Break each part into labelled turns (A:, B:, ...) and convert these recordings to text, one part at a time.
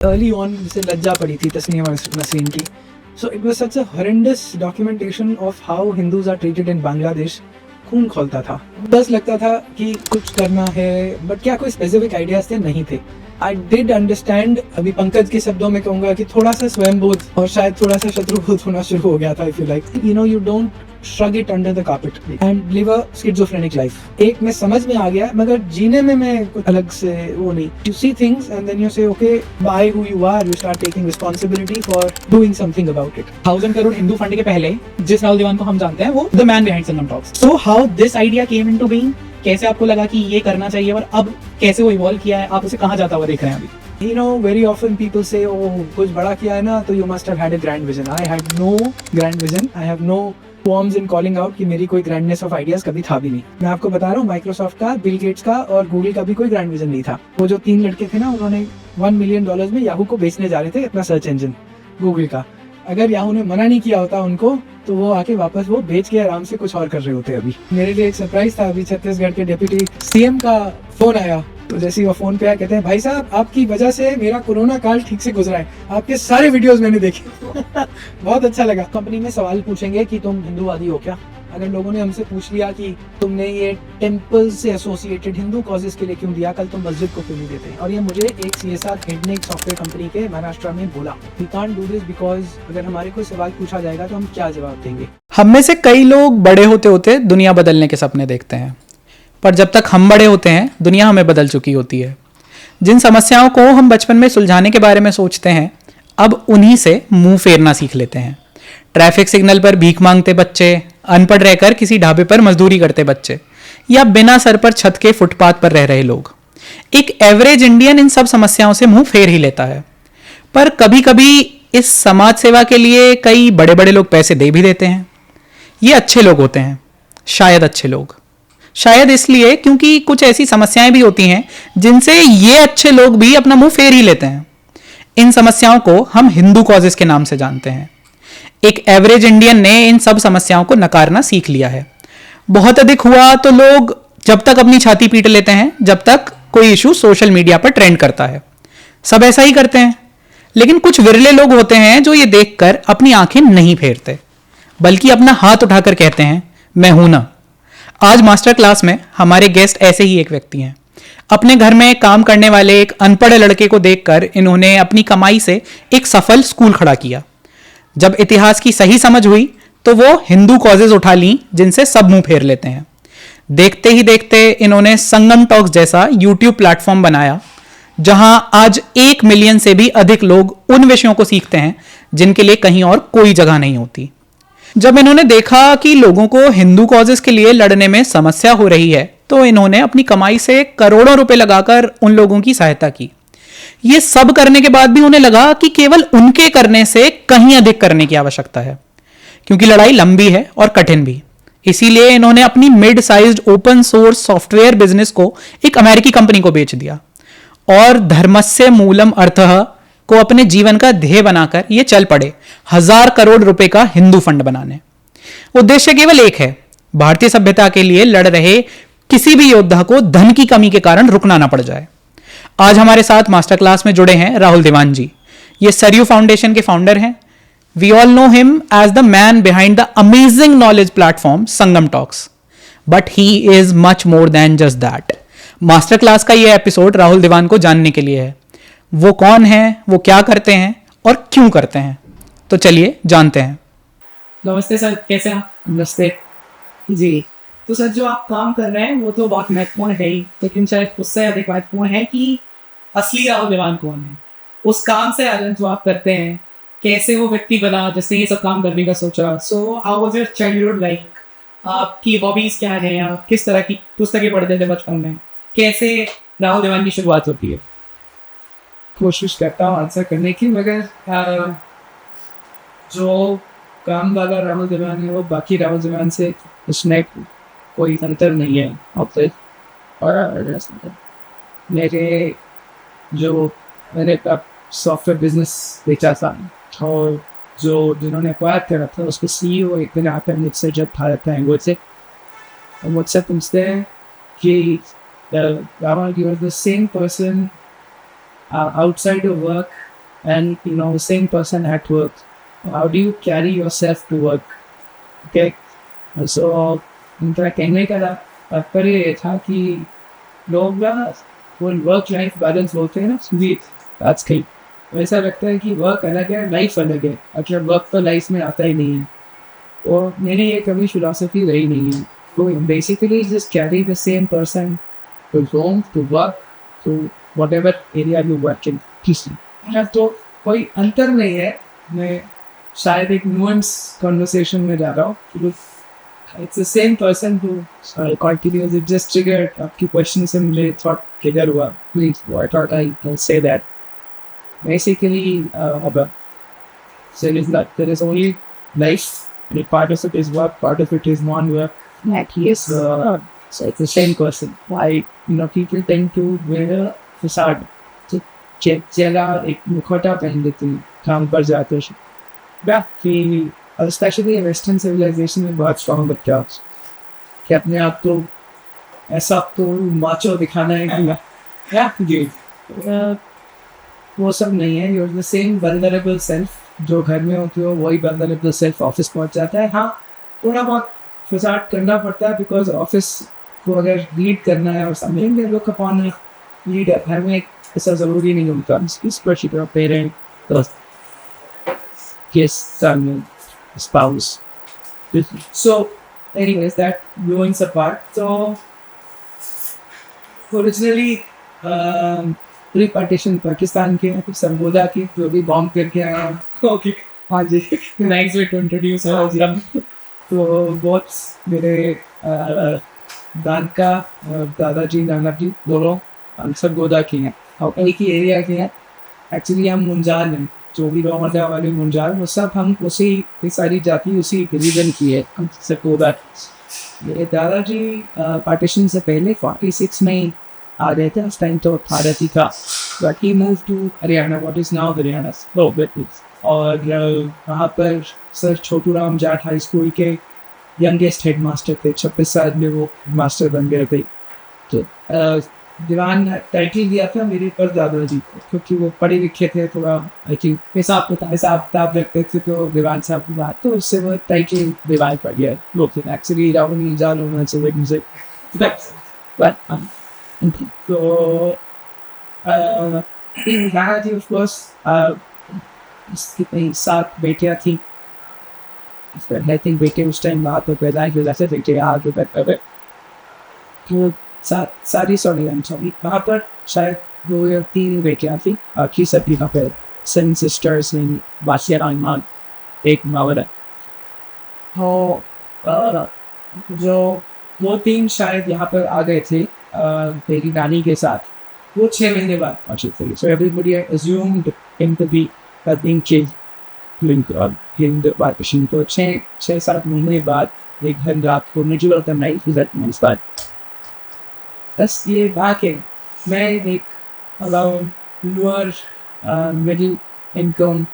A: Early on जिसे लज्जा पड़ी थी तस्नीम नसरीन की. So it was such a horrendous documentation of how Hindus are treated in Bangladesh. खून खोलता था. बस लगता था कि कुछ करना है, बट क्या कोई स्पेसिफिक आइडियाज थे? नहीं थे. आई डिड अंडरस्टैंड, अभी पंकज के शब्दों में कहूंगा कि थोड़ा सा स्वयंबोध और शायद थोड़ा सा शत्रुबोध होना शुरू हो गया था. If you like, you know, you don't shrug it under the carpet and live a schizophrenic life. एक में समझ में आ गया, मगर जीने में मैं कुछ अलग से वो नहीं. You see things and then you say, okay, by who you are, you start taking responsibility for doing something about it.
B: 1000 crore Hindu fund के पहले जिस राहुल देवान को हम जानते हैं वो the man behind Sangam talks. So how this idea came into being, कैसे आपको लगा कि ये करना चाहिए और अब कैसे वो इवॉल्व किया है, आप उसे कहाँ जाता हुआ देख रहे हैं अभी?
A: You know, very often people say, oh, कुछ बड़ा किया है ना, तो you must have had a grand vision. I had no grand vision. I have no forms in calling out कि मेरी कोई grandness of ideas कभी था भी नहीं. मैं आपको बता रहा हूँ, माइक्रोसॉफ्ट का, बिल गेट्स का और गूगल का भी कोई ग्रैंड विजन नहीं था. वो जो 3 लड़के थे ना, उन्होंने $1 मिलियन में याहू को बेचने जा रहे थे, अपना सर्च इंजन गूगल का. अगर याहू ने मना नहीं किया होता उनको, तो वो आके वापस वो बेच के आराम से कुछ और कर रहे होते. अभी मेरे लिए एक सरप्राइज था. अभी छत्तीसगढ़ के डिप्टी सीएम का फोन आया, तो जैसे ही वो फोन पे आया, कहते हैं, भाई साहब, आपकी वजह से मेरा कोरोना काल ठीक से गुजरा है, आपके सारे वीडियोस मैंने देखे. बहुत अच्छा लगा. कंपनी में सवाल पूछेंगे कि तुम हिंदूवादी हो क्या? अगर लोगों ने हमसे पूछ लिया कि तुमने ये टेम्पल से एसोसिएटेड हिंदू कॉजेज के लिए क्यों दिया, कल तुम मस्जिद को क्यों नहीं देते? और ये मुझे एक CSR हेड ने एक सॉफ्टवेयर कंपनी के महाराष्ट्र में बोला, we can't do this because अगर हमारे कोई सवाल पूछा जाएगा तो हम क्या जवाब देंगे.
B: हम में से कई लोग बड़े होते होते दुनिया बदलने के सपने देखते हैं, पर जब तक हम बड़े होते हैं दुनिया हमें बदल चुकी होती है. जिन समस्याओं को हम बचपन में सुलझाने के बारे में सोचते हैं, अब उन्हीं से मुंह फेरना सीख लेते हैं. ट्रैफिक सिग्नल पर भीख मांगते बच्चे, अनपढ़ रहकर किसी ढाबे पर मजदूरी करते बच्चे, या बिना सर पर छत के फुटपाथ पर रह रहे लोग. एक एवरेज इंडियन इन सब समस्याओं से मुंह फेर ही लेता है. पर कभी कभी इस समाज सेवा के लिए कई बड़े बड़े लोग पैसे दे भी देते हैं. ये अच्छे लोग होते हैं, शायद अच्छे लोग. शायद इसलिए क्योंकि कुछ ऐसी समस्याएं भी होती हैं जिनसे ये अच्छे लोग भी अपना मुंह फेर ही लेते हैं. इन समस्याओं को हम हिंदू कॉजेज के नाम से जानते हैं. एक एवरेज इंडियन ने इन सब समस्याओं को नकारना सीख लिया है. बहुत अधिक हुआ तो लोग जब तक अपनी छाती पीट लेते हैं जब तक कोई इशू सोशल मीडिया पर ट्रेंड करता है. सब ऐसा ही करते हैं, लेकिन कुछ विरले लोग होते हैं जो ये देखकर अपनी आंखें नहीं फेरते, बल्कि अपना हाथ उठाकर कहते हैं, मैं हूं ना. आज मास्टर क्लास में हमारे गेस्ट ऐसे ही एक व्यक्ति हैं. अपने घर में काम करने वाले एक अनपढ़ लड़के को देखकर इन्होंने अपनी कमाई से एक सफल स्कूल खड़ा किया. जब इतिहास की सही समझ हुई तो वो हिंदू कॉजेज उठा ली जिनसे सब मुंह फेर लेते हैं. देखते ही देखते इन्होंने संगम टॉक्स जैसा यूट्यूब प्लेटफॉर्म बनाया, जहां आज 1 मिलियन से भी अधिक लोग उन विषयों को सीखते हैं जिनके लिए कहीं और कोई जगह नहीं होती. जब इन्होंने देखा कि लोगों को हिंदू कॉजेज के लिए लड़ने में समस्या हो रही है, तो इन्होंने अपनी कमाई से करोड़ों रुपए लगाकर उन लोगों की सहायता की. ये सब करने के बाद भी उन्हें लगा कि केवल उनके करने से कहीं अधिक करने की आवश्यकता है, क्योंकि लड़ाई लंबी है और कठिन भी. इसीलिए इन्होंने अपनी mid sized open source software business को एक अमेरिकी कंपनी को बेच दिया और धर्मस्य मूलम अर्थः को अपने जीवन का ध्येय बनाकर ये चल पड़े 1000 करोड़ रुपए का हिंदू फंड बनाने. उद्देश्य केवल एक है, भारतीय सभ्यता के लिए लड़ रहे किसी भी योद्धा को धन की कमी के कारण रुकना ना पड़ जाए. आज हमारे साथ मास्टर क्लास में जुड़े हैं राहुल देवान जी. ये सरयू फाउंडेशन के फाउंडर हैं. We all know him as the man behind the amazing knowledge platform Sangam talks, but he is much more than just that. Master class का ये एपिसोड राहुल देवान को जानने के लिए है. वो कौन है, वो क्या करते हैं और क्यों करते हैं, तो चलिए जानते हैं. नमस्ते सर, कैसे हैं?
A: नमस्ते
B: जी. तो सर, जो आप काम कर रहे हैं वो तो बहुत महत्वपूर्ण है ही, लेकिन शायद उससे अधिक महत्वपूर्ण है कि असली राहुल देवान कौन है. उस काम से आगे जो आप करते हैं, कैसे वो व्यक्ति बना जिसने ये सब काम करने का सोचा. So how was your childhood like? आपकी हॉबीज क्या है? आप किस तरह की पुस्तकें पढ़ते थे बचपन में? कैसे राहुल देवान की शुरुआत होती है?
A: कोशिश करता हूँ आंसर करने की, मगर जो काम वाला राहुल देवान है वो बाकी राहुल देवान से उसमें कोई अंतर नहीं है. और मैंने सॉफ्टवेयर बिजनेस बेचा था, और जिन्होंने एक्वायर करा था उसके CEO एक दिन आकर मुझसे जब भारत लैंग्वेज से मुझसे पूछते हैं कि Rahul, you are the same person outside your work
C: and the same person at work. How do you carry yourself to work? Okay, so उनका कहने का तात्पर्य ये था कि लोग ना वो वर्क लाइफ बैलेंस बोलते हैं ना स्वीट आजकल वैसा लगता है कि वर्क अलग है लाइफ अलग है, मतलब वर्क तो लाइफ में आता ही नहीं है। और मेरी ये कभी फिलॉसफी रही नहीं है। तो basically just carry the same person to home to work to whatever area you work in. तो कोई अंतर नहीं है। मैं शायद एक नुअंस कन्वर्सेशन में जा रहा हूँ। It's the same person who continues it just triggered आपकी क्वेश्चन से मुझे थॉट ट्रिगर हुआ। Please I thought I can say that basically so it is that there is only life, and part of it is work, part of it is non-work. Yes. So it's the same person. Why people tend to wear a facade. So चेहरा एक मुखौटा पहन लेते हैं काम पर जाते हैं। बाकी especially वेस्टर्न सिविलाइजेशन में बहुत स्ट्रॉन्ग बच्चा कि अपने आप तो ऐसा तो माचो दिखाना है कि वो सब नहीं है। You're the same vulnerable self जो घर में होती हो वही वल्नरेबल सेल्फ ऑफिस पहुंच जाता है। हाँ, थोड़ा बहुत फिसाट करना पड़ता है बिकॉज ऑफिस को अगर लीड करना है और समझेंगे लोग अपॉन लीडर। घर में ऐसा ज़रूरी नहीं होता। Specially parent, spouse. So anyways, that ruins apart. So originally pre-partition Pakistan के सरगोदा की जो भी बॉम्ब करके आया। ओके, हाँ जी, नाइस वे टू इंट्रोड्यूस तो बहुत मेरे दादाजी नानाजी दोनों सरगोदा की हैं और एक ही एरिया के हैं। एक्चुअली हम मुंजाल हैं, जो भी रोमदा वाले मुंजाल वो सब हम उसी सारी जाति उसी रिलीजन की है सरगोदा। मेरे दादाजी पार्टीशन से पहले 46 में आ गए थे। उस टाइम तो भारत ही था, but he move to Haryana, what is now Haryana. और वहाँ पर sir Chhotu Ram Jat high school के यंगेस्ट हेड मास्टर थे। 26 साल में वो मास्टर बन गए थे। तो दीवान टाइटल दिया था मेरे पर दादाजी को, क्योंकि वो पढ़े लिखे थे, थोड़ा आई थिंक हिसाब किताब रखते थे। तो दीवान साहब की बात तो उससे वो टाइटल दीवान पड़ गया। लोग एक्चुअली राहुल जाल होना चाहिए मुझे। तो दादाजी ऑफ कोर्स कितनी 7 बेटियाँ थी। आई थिंक बेटे उस टाइम बात तो पैदा ही जैसे बेटे आगे बढ़ तो सारी सॉरी वहाँ पर शायद 2 या 3 बेटियाँ थी। बाकी सभी वहाँ पर सन सिस्टर्स ने बासिया रहमान एक मावरा। तो जो 2-3 शायद यहाँ पर आ गए थे मेरी नानी के साथ। वो 6 महीने बाद पहुंचे थे। So everybody assumed him to be being changed in the partition। तो 6-7 महीने बाद एक घर रात को मुझे लगता नहीं इस बात बस ये बात है। मैं एक around lower middle income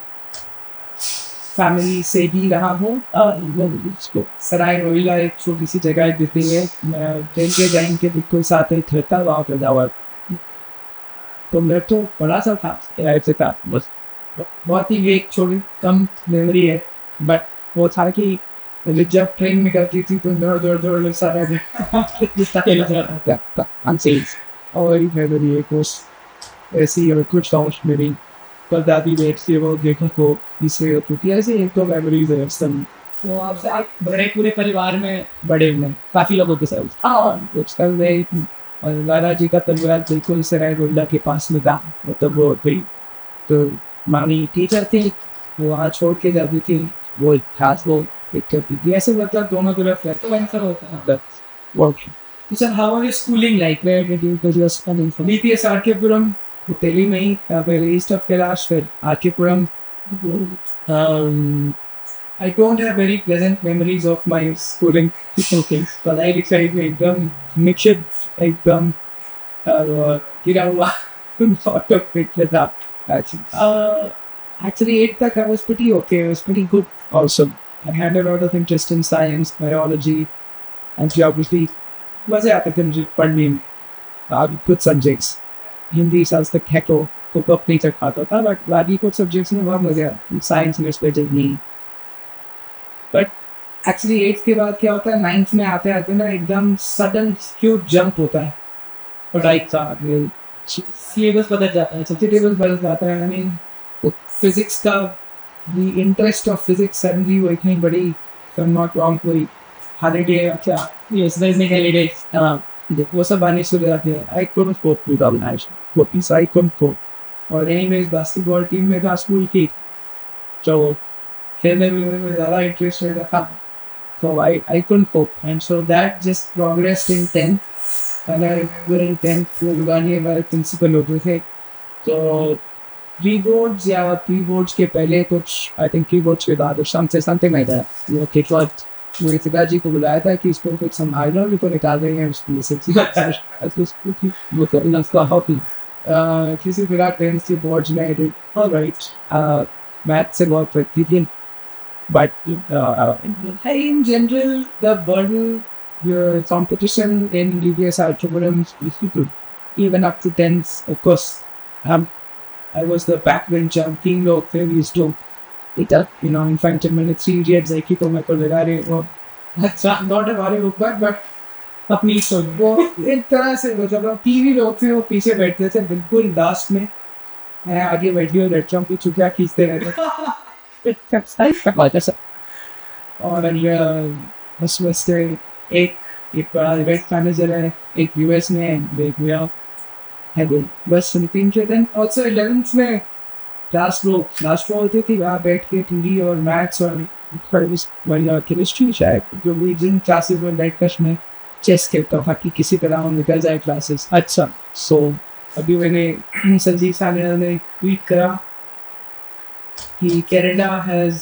C: family से भी रहा हूँ। सराय रोहिला एक छोटी सी जगह देती है, ट्रेन के जाइन के बिल्कुल साथ ही था वहाँ पर जावा। तो मैं तो बड़ा सा था किराए से था, बस बहुत ही एक छोटी कम मेमोरी है। बट वो था कि जब ट्रेन में करती थी तो दौड़ सारा और मेमोरी है कुछ ऐसी और कुछ काउंट मेरी पर दादी लेट से वो देखो तो इससे क्योंकि ऐसे एक तो मेमोरीज है सब। तो आप बड़े पूरे परिवार में बड़े हुए काफ़ी लोगों के साथ। कुछ कर रहे और दादाजी का परिवार बिल्कुल सराय रोहिला के पास में था। मतलब वो गई तो मामी टीचर थी, वो वहाँ छोड़ के जाती थी, वो खास वो थी। ऐसे मतलब दोनों तरफ है तो आंसर होता है। Sir how are you schooling like where did you go your schooling from? BPS RK Puram Delhi में ही, पहले ईस्ट ऑफ कैलाश फिर RK Puram. I don't have very pleasant memories of my schooling things, but I decided to एकदम mixed एकदम गिरा हुआ sort of picture था actually 8th तक I was pretty okay, I was pretty good also. I had a lot of interest in science, biology and geography. मज़े आते थे मुझे पढ़ने में। कुछ subjects हिंदी संस्कृत है तो को कप नहीं चढ़ पाता था, बट बाकी कुछ सब्जेक्ट्स में बहुत मजा आया, साइंस में स्पेशली। बट एक्चुअली 8th के बाद क्या होता है, 9th में आते आते ना एकदम सडन ह्यूज जंप होता है पढ़ाई का,
B: सिलेबस बदल जाता है।
C: सबसे टेबल बदल जाता है। आई मीन फिजिक्स का the interest of physics suddenly वो इतनी बड़ी, नॉट रॉन्ग, कोई हॉलीडे क्या
B: yes, there is no holiday.
C: वो सब आने शुरू हो जाते हैं। I couldn't cope with organisation, वो पीस आई कुडंट कोप। और एनीवेज बास्केटबॉल टीम में था स्कूल की, तो खेलने में ज़्यादा इंटरेस्ट रहता था, so I couldn't cope, and so that just progressed in 10th. And I remember in 10th वो गाने हमारे प्रिंसिपल होते थे, तो प्री बोर्ड्स या प्री बोर्ड्स के पहले कुछ आई थिंक प्री बोर्ड्स के बाद समथिंग लाइक दैट, वो के बाद मेरे पिताजी को बुलाया था कि इसको कुछ संभालना, उसको निकाल देंगे उसको से वो करना उसका हॉबी। किसी विराट पेरेंट्स के बोर्ड्स में ऑलराइट मैथ से बहुत प्रैक्टिस थी, but in general the burden, your competition in DBS programs is good, even up to 10th, of course. I was the backbencher, team लोग थे, we used to eat up, you know, in fact मैंने 3 idiots एक ही को मेरे को लगा रहे वो, अच्छा not हमारे ऊपर but अपनी सोच, वो एक तरह से वो जब टीवी लोग थे वो पीछे बैठते थे बिल्कुल लास्ट में, मैं आगे बैठी हूँ लड़कियों की चुटिया खींचते रहते और बस एक बड़ा इवेंट मैनेजर है, एक यूएस में, एक हुआ है, बस तीन के दिन। ऑल्सो 11th में क्लास फ्लो होती थी, वहाँ बैठ के टीवी और मैथ्स और केमिस्ट्री शायद, जो भी जिन क्लासेस में बैठ कर मैं चेस खेलता था कि किसी तरह हम निकल जाए क्लासेस। अच्छा, सो अभी मैंने संजीव सानिया ने ट्वीट करा कि कनाडा हैज़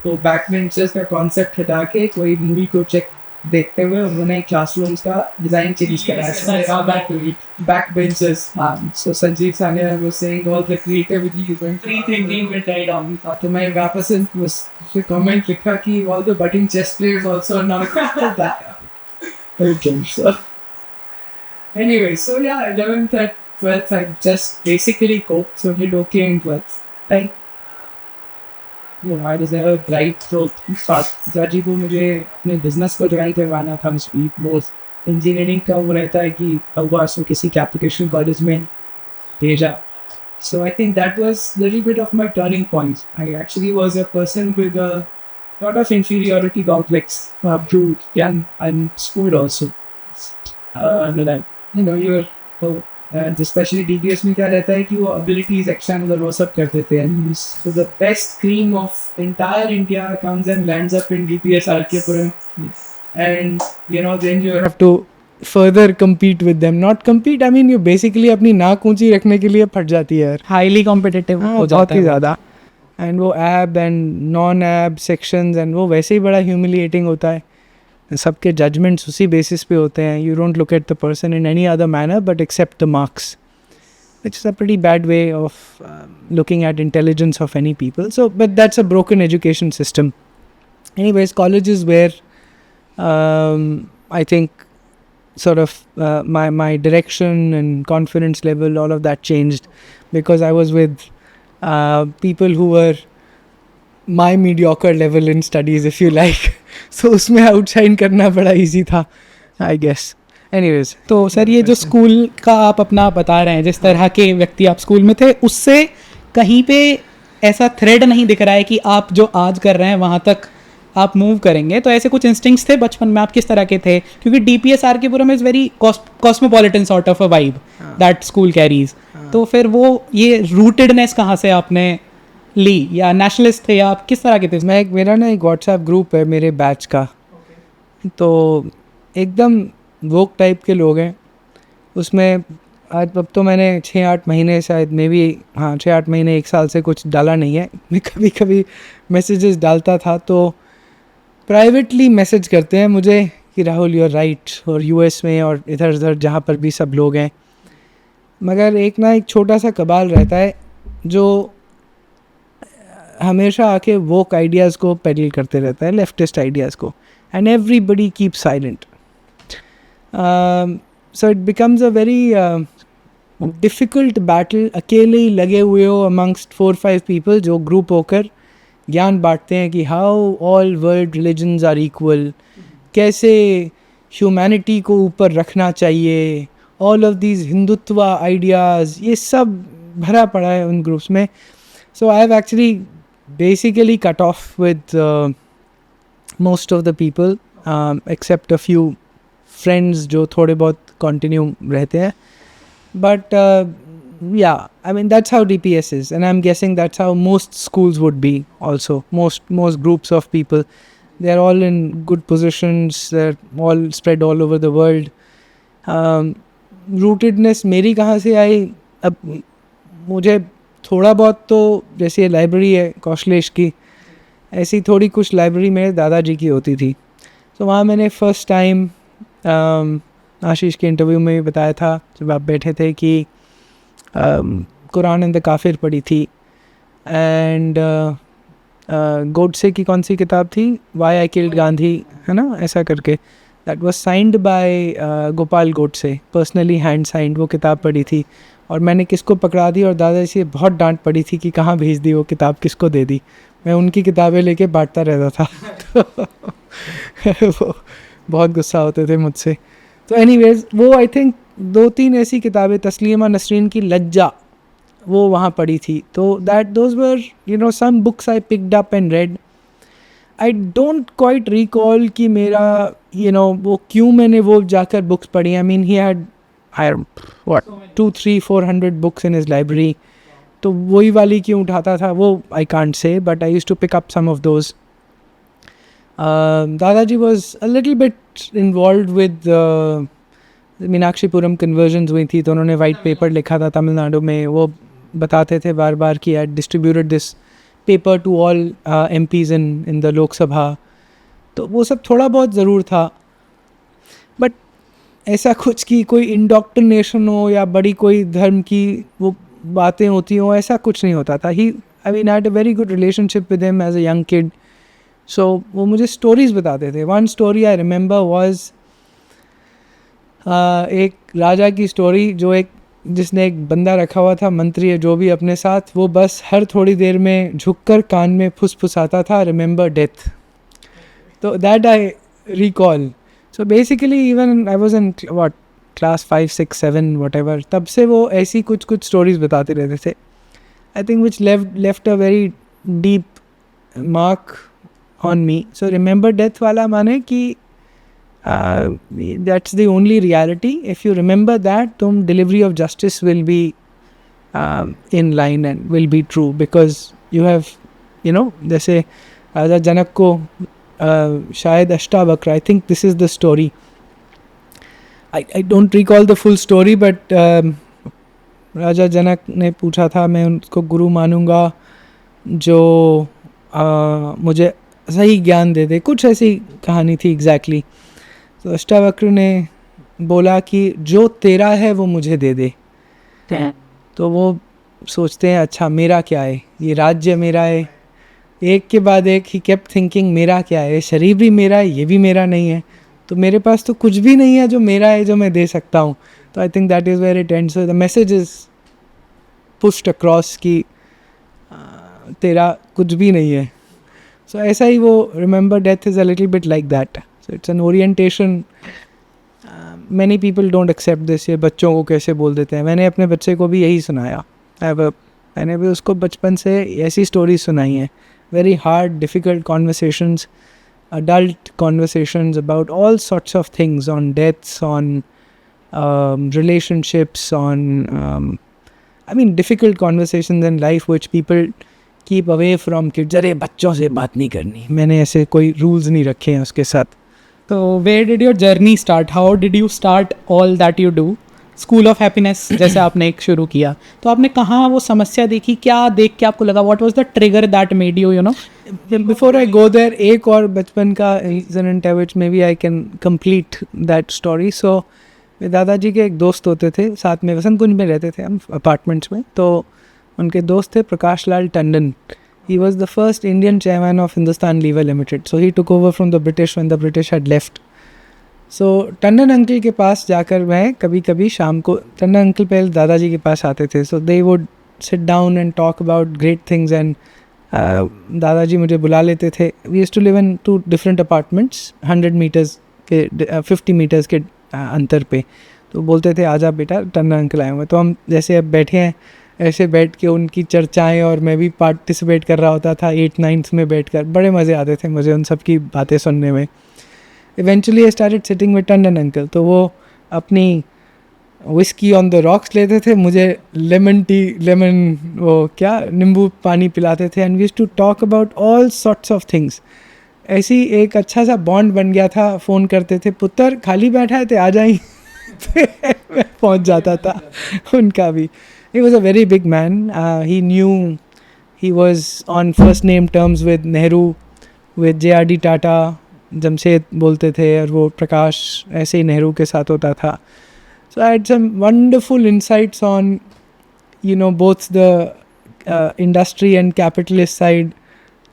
C: तो बैकबेंचर्स का कॉन्सेप्ट हटा के कोई मूवी को चेक देखते हुए उन्होंने क्लासरूम्स का डिज़ाइन चेंज करा है, बैकबेंचर्स। हाँ, so Sanjeev Sania was saying all the creativity is free thinking will tried on. तो मैं वापस उस कमेंट लिखा कि all the budding chess players also are not accounted that. Okay, so anyway, so yeah, 11th and 12th I just basically coped, so did okay in 12th. I was never bright, so जाजी को मुझे अपने business को join करवाना था, वो engineering का वो रहता है कि हुआ उसको किसी एप्लीकेशन कॉलेज में भेजा। So I think that was a little bit of my turning point. I actually was a person with a lot of inferiority complex up to young and school also. You know, you're especially DBS में क्या रहता है कि वो abilities exams और वो सब कर देते हैं, so the best cream of entire India comes and lands up in DBS RK-Puram, and you know then you have to further compete with them, not compete, I mean you basically अपनी नाक ऊंची रखने के लिए फट जाती है यार,
B: हाईली कॉम्पिटिटिव हो जाता
C: बहुत
B: है
C: ही ज़्यादा, एंड वो एब एंड नॉन एब सेक्शंस एंड वो वैसे ही बड़ा ह्यूमिलिएटिंग होता है, सबके जजमेंट्स उसी बेसिस पे होते हैं, you don't look at the person in any other manner but except the marks, which is a pretty bad way of looking at intelligence of any people. So, but that's a broken education system. Anyways, college is where I think sort of my direction and confidence level, all of that changed, because I was with people who were my mediocre level in studies, if you like. So उसमें outshine करना बड़ा easy था, I guess. Anyways,
B: तो sir ये जो school का आप अपना बता रहे हैं, जिस तरह के व्यक्ति आप स्कूल में थे, उससे कहीं पे ऐसा थ्रेड नहीं दिख रहा है कि आप जो आज कर रहे हैं वहाँ तक आप मूव करेंगे, तो ऐसे कुछ इंस्टिंक्ट्स थे बचपन में, आप किस तरह के थे? क्योंकि DPS RK-Puram is very cosmopolitan sort of a vibe that school carries, तो फिर वो ये रूटेडनेस कहाँ से आपने ली, या नेशनलिस्ट थे या आप किस तरह के थे?
C: मेरा ना एक व्हाट्सएप ग्रुप है मेरे बैच का, तो एकदम वोक टाइप के लोग हैं उसमें। आज अब तो मैंने 6-8 महीने शायद मे बी, हाँ 6-8 महीने 1 साल से कुछ डाला नहीं है, मैं कभी कभी मैसेजेस डालता था, तो प्राइवेटली मैसेज करते हैं मुझे कि राहुल यू आर राइट, और यूएस में और इधर उधर जहाँ पर भी सब लोग हैं, मगर एक छोटा सा कबाल रहता है जो हमेशा आके वोक आइडियाज़ को पेडल करते रहता है, लेफ्टिस्ट आइडियाज़ को, and everybody keep silent. So it becomes a very
A: difficult battle, अकेले ही लगे हुए हो अमंगस्ट 4-5 पीपल जो ग्रुप होकर ज्ञान बांटते हैं कि how all world religions are equal, कैसे ह्यूमैनिटी को ऊपर रखना चाहिए, all of these Hindutva ideas, ये सब भरा पड़ा है उन ग्रुप्स में. So I have actually basically cut off with most of the people except a few friends जो थोड़े बहुत कंटिन्यू रहते हैं. But yeah, I mean that's how DPS is, and I'm guessing that's how most schools would be also. Most groups of people, they're all in good positions. They're all spread all over the world. Rootedness मेरी कहाँ से आई? अब मुझे थोड़ा बहुत तो जैसे library है कौशलेश की, ऐसी थोड़ी कुछ लाइब्रेरी मेरे दादाजी की होती थी. तो वहाँ मैंने फर्स्ट टाइम आशीष के इंटरव्यू में भी बताया था जब आप बैठे थे कि कुरान एंड द काफिर पढ़ी थी. एंड गोडसे की कौन सी किताब थी, वाई आई किल्ड गांधी, है ना, ऐसा करके. That was signed by Gopal Godse, personally hand signed. वो किताब पढ़ी थी और मैंने किसको पकड़ा दी और दादाजी से बहुत डांट पड़ी थी कि कहाँ भेज दी वो किताब, किसको दे दी. मैं उनकी किताबें लेके बांटता रहता था. वो बहुत गुस्सा होते थे मुझसे. तो एनीवेज वो आई थिंक 2-3 ऐसी किताबें, तस्लीमा नसरीन की लज्जा, वो वहाँ पढ़ी थी. तो those were some books I picked up and read. I don't quite recall कि मेरा वो क्यों मैंने वो जाकर बुक्स पढ़ी. I mean he had what 200-400 books in his library. तो वही वाली क्यों उठाता था वो I can't say, but I used to pick up some of those. दादाजी was a little bit involved with Meenakshipuram conversions हुई थी, तो उन्होंने वाइट पेपर लिखा था तमिलनाडु में. वो बताते थे बार बार कि I distributed this paper to all MPs in the Lok Sabha. तो वो सब थोड़ा बहुत ज़रूर था, बट ऐसा कुछ कि कोई इंडोक्ट्रिनेशन हो या बड़ी कोई धर्म की वो बातें होती हों, ऐसा कुछ नहीं होता था. I had a very good relationship with him as a young kid. So वो मुझे स्टोरीज़ बताते थे. One story I remember was एक राजा की स्टोरी, जिसने एक बंदा रखा हुआ था, मंत्री है जो भी, अपने साथ. वो बस हर थोड़ी देर में झुककर कान में फुसफुसाता था, रिमेंबर डेथ. तो that I recall. So basically even I was in class 5, 6, 7 whatever, तब से वो ऐसी कुछ स्टोरीज़ बताते रहते थे. I think which left a very deep mark on me. So remember death wala माने कि that's the only reality. If you remember that, तुम delivery of justice will be in line and will be true, because you have जैसे राजा जनक को शायद Ashtavakra, I think this is the story. I don't recall the full story, but राजा जनक ने पूछा था मैं उनको गुरु मानूंगा जो मुझे सही ज्ञान दे दे, कुछ ऐसी कहानी थी एग्जैक्टली. तो अष्टावक्र ने बोला कि जो तेरा है वो मुझे दे दे. तो वो सोचते हैं अच्छा मेरा क्या है, ये राज्य मेरा है. एक के बाद एक ही केप्ट थिंकिंग मेरा क्या है, शरीर भी मेरा है, ये भी मेरा नहीं है, तो मेरे पास तो कुछ भी नहीं है जो मेरा है, जो मैं दे सकता हूँ. तो I think that is where it ends. So the message is pushed across कि तेरा कुछ भी नहीं है. So ऐसा ही वो remember death is a little bit like that. So it's an orientation. Many people don't accept this. ये बच्चों को कैसे बोल देते हैं. मैंने अपने बच्चे को भी यही सुनाया. मैंने भी उसको बचपन से ऐसी स्टोरीज सुनाई हैं. Very hard, difficult conversations, adult conversations about all sorts of things, on deaths, on relationships, on difficult conversations in life which people keep away from kids. अरे बच्चों से बात नहीं करनी. मैंने ऐसे कोई रूल्स नहीं रखे हैं उसके साथ.
B: तो where did your journey start? How did you start all that you do? School of happiness जैसे आपने एक शुरू किया, तो आपने कहाँ वो समस्या देखी, क्या देख के आपको लगा, what was the trigger that made you know?
A: Before I go there, एक और बचपन का इंसिडेंट है which may be I can complete that story. So मेरे दादाजी के एक दोस्त होते थे, साथ में वसंत कुंज में रहते थे हम अपार्टमेंट्स में. तो उनके दोस्त थे प्रकाश लाल Tandon. He was the first Indian chairman of Hindustan Lever Limited. So he took over from the British when the British had left. So Tandon uncle के पास जाकर मैं कभी कभी शाम को, टंडन अंकल पहले दादाजी के पास आते थे, so they would sit down and talk about great things and दादाजी मुझे बुला लेते थे. We used to live in 2 different apartments 100 meters के 50 मीटर्स के अंतर पे. तो बोलते थे आजा बेटा टंडन अंकल आए हुए. तो हम जैसे अब बैठे हैं ऐसे बैठ के उनकी चर्चाएं, और मैं भी पार्टिसिपेट कर रहा होता था 8th-9th में बैठकर. बड़े मज़े आते थे मुझे उन सब की बातें सुनने में. Eventually I started sitting with Tandon uncle. तो वो अपनी विस्की ऑन द रॉक्स लेते थे, मुझे लेमन वो क्या नींबू पानी पिलाते थे. And we used to talk about all sorts of things. ऐसी एक अच्छा सा बॉन्ड बन गया था. फ़ोन करते थे, पुत्र खाली बैठा है तो आ जाई. मैं पहुंच जाता था उनका भी. He was a very big man. He knew, he was on first name terms with Nehru, with JRD Tata. Jamshed बोलते थे, और वो प्रकाश ऐसे ही नेहरू के साथ होता था. So I had some wonderful insights on, you know, both the industry and capitalist side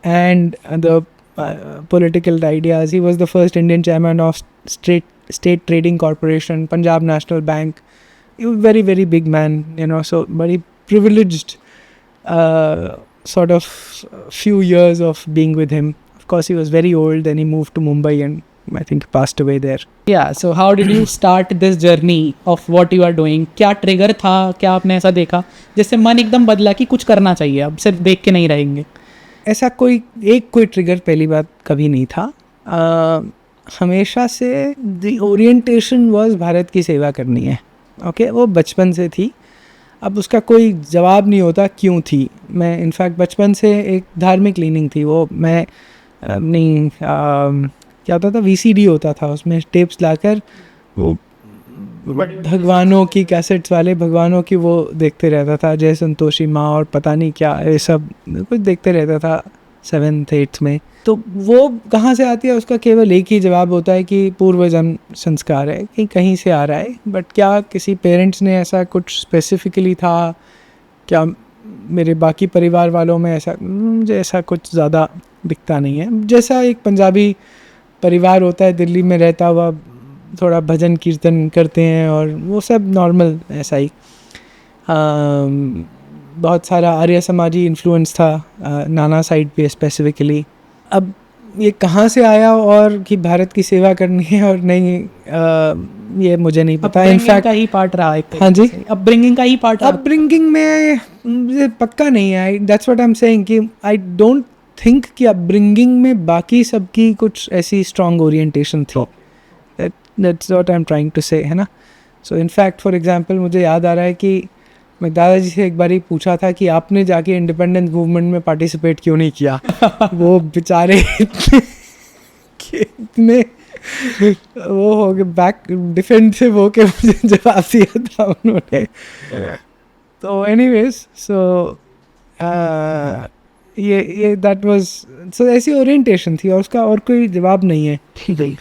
A: and the political ideas. He was the first Indian chairman of State Trading Corporation, Punjab National Bank. He was very, very big man, you know, so very privileged sort of few years of being with him. Of course, he was very old, then he moved to Mumbai and I think passed away there.
B: Yeah, so how did you start this journey of what you are doing? क्या trigger था, क्या आपने ऐसा देखा जिससे मन एकदम बदला कि कुछ करना चाहिए, अब सिर्फ देख के नहीं रहेंगे?
A: ऐसा कोई ट्रिगर पहली बात कभी नहीं था. हमेशा से द ओरिएंटेशन वाज भारत की सेवा करनी है. ओके, वो बचपन से थी. अब उसका कोई जवाब नहीं होता क्यों थी. मैं इनफैक्ट बचपन से एक धार्मिक लीनिंग थी. वो मैं अपनी क्या होता था, VCD होता था, उसमें टेप्स लाकर वो भगवानों की कैसेट्स वाले भगवानों की वो देखते रहता था. जय संतोषी माँ और पता नहीं क्या ये सब कुछ देखते रहता था 7th-8th में. तो वो कहाँ से आती है उसका केवल एक ही जवाब होता है कि पूर्वजन्म संस्कार है, कि कहीं से आ रहा है. बट क्या किसी पेरेंट्स ने ऐसा कुछ स्पेसिफिकली था, क्या मेरे बाकी परिवार वालों में ऐसा, मुझे ऐसा कुछ ज़्यादा दिखता नहीं है. जैसा एक पंजाबी परिवार होता है दिल्ली में रहता हुआ, थोड़ा भजन कीर्तन करते हैं और वो सब नॉर्मल ऐसा ही. बहुत सारा आर्य समाजी इन्फ्लुएंस था नाना साइड पे स्पेसिफिकली. अब ये कहाँ से आया और कि भारत की सेवा करनी है और नहीं, ये मुझे नहीं पता. इनफैक्ट
B: का ही पार्ट रहा है.
A: हाँ जी,
B: अपब्रिंगिंग का ही पार्ट.
A: अपब्रिंगिंग में मुझे पक्का नहीं है. That's what I am saying कि आई डोंट थिंक कि अपब्रिंगिंग में बाकी सबकी कुछ ऐसी स्ट्रॉन्ग ओरिएंटेशन थी. That's what I am trying to say, है ना. सो इनफैक्ट फॉर एग्जांपल मुझे याद आ रहा है कि मैं दादाजी से एक बार ही पूछा था कि आपने जाके इंडिपेंडेंस मूवमेंट में पार्टिसिपेट क्यों नहीं किया. वो बेचारे इतने वो हो गए बैक डिफेंसिव हो के मुझे जवाब दिया था उन्होंने. तो एनीवेज सो ये दैट वाज, सो ऐसी ओरिएंटेशन थी और उसका और कोई जवाब नहीं है. ठीक है.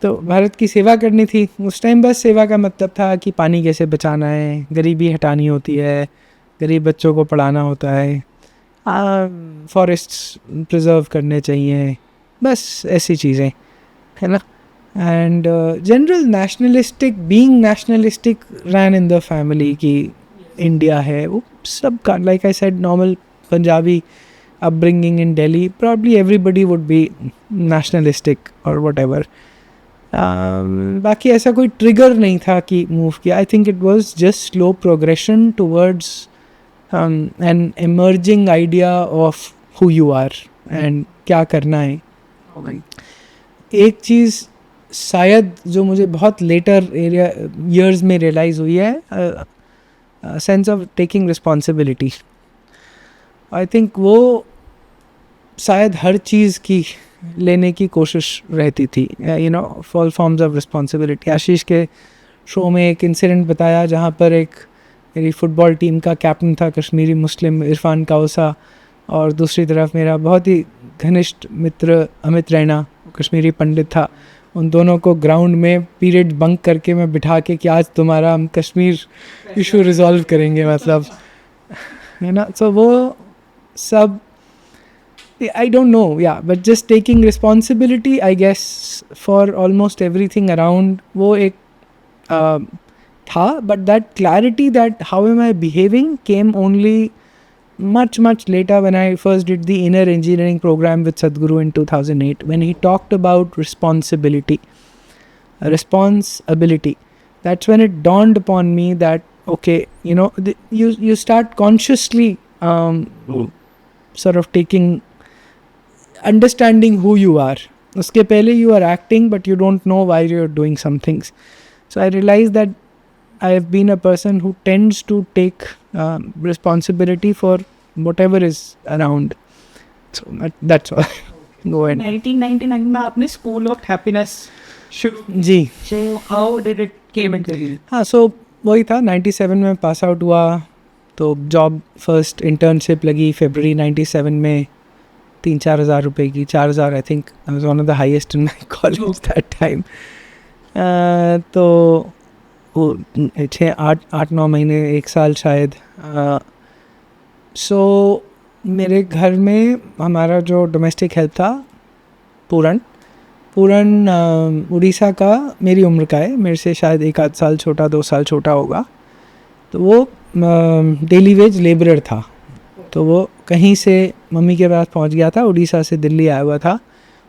A: तो भारत की सेवा करनी थी उस टाइम. बस सेवा का मतलब था कि पानी कैसे बचाना है, गरीबी हटानी होती है, गरीब बच्चों को पढ़ाना होता है, फॉरेस्ट्स प्रिजर्व करने चाहिए, बस ऐसी चीज़ें, है ना. And general nationalistic ran in the family कि इंडिया है वो सब का. Like I said, normal Punjabi upbringing in Delhi, probably everybody would be nationalistic और वट एवर. बाकी ऐसा कोई ट्रिगर नहीं था कि मूव किया. I think it was just slow progression towards an emerging idea of who you are and क्या करना है. एक चीज़ शायद जो मुझे बहुत लेटर ईयर्स में रियलाइज़ हुई है, sense of taking responsibility. I think वो शायद हर चीज़ की लेने की कोशिश रहती थी, you know, all forms of responsibility. Ashish के शो में एक इंसिडेंट बताया जहाँ पर एक मेरी फुटबॉल टीम का कैप्टन था कश्मीरी मुस्लिम इरफान काउसा, और दूसरी तरफ मेरा बहुत ही घनिष्ठ मित्र अमित रैना कश्मीरी पंडित था. उन दोनों को ग्राउंड में पीरियड बंक करके मैं बिठा के कि आज तुम्हारा हम कश्मीर इशू रिजॉल्व करेंगे, मतलब, है ना. तो वो सब I don't know, yeah, but just taking responsibility, I guess, for almost everything around, वो एक था, but that clarity that how am I behaving came only much later when I first did the inner engineering program with Sadhguru in 2008, when he talked about responsibility. That's when it dawned upon me that, okay, you know, you start consciously sort of understanding who you are. Uske pehle you are acting, but you don't know why you're doing some things. So I realized that I have been a person who tends to take responsibility for whatever is around. So that's all. Go ahead.
C: 1999 में आपने school of happiness शुरू
A: ji
C: so how did it came into you
A: हाँ, so वही था, 97 में pass out हुआ, तो job first internship लगी फरवरी 97 में, 3-4 हज़ार रुपये की, 4,000 I think, I was one of the highest in my college that time. तो वो 6-8-9 महीने, 1 साल शायद. सो मेरे घर में हमारा जो डोमेस्टिक हेल्प था, पूरन उड़ीसा का, मेरी उम्र का है, मेरे से शायद 1-8 साल छोटा, 2 साल छोटा होगा. तो वो डेली वेज लेबरर था. तो वो कहीं से मम्मी के पास पहुंच गया था, उड़ीसा से दिल्ली आया हुआ था.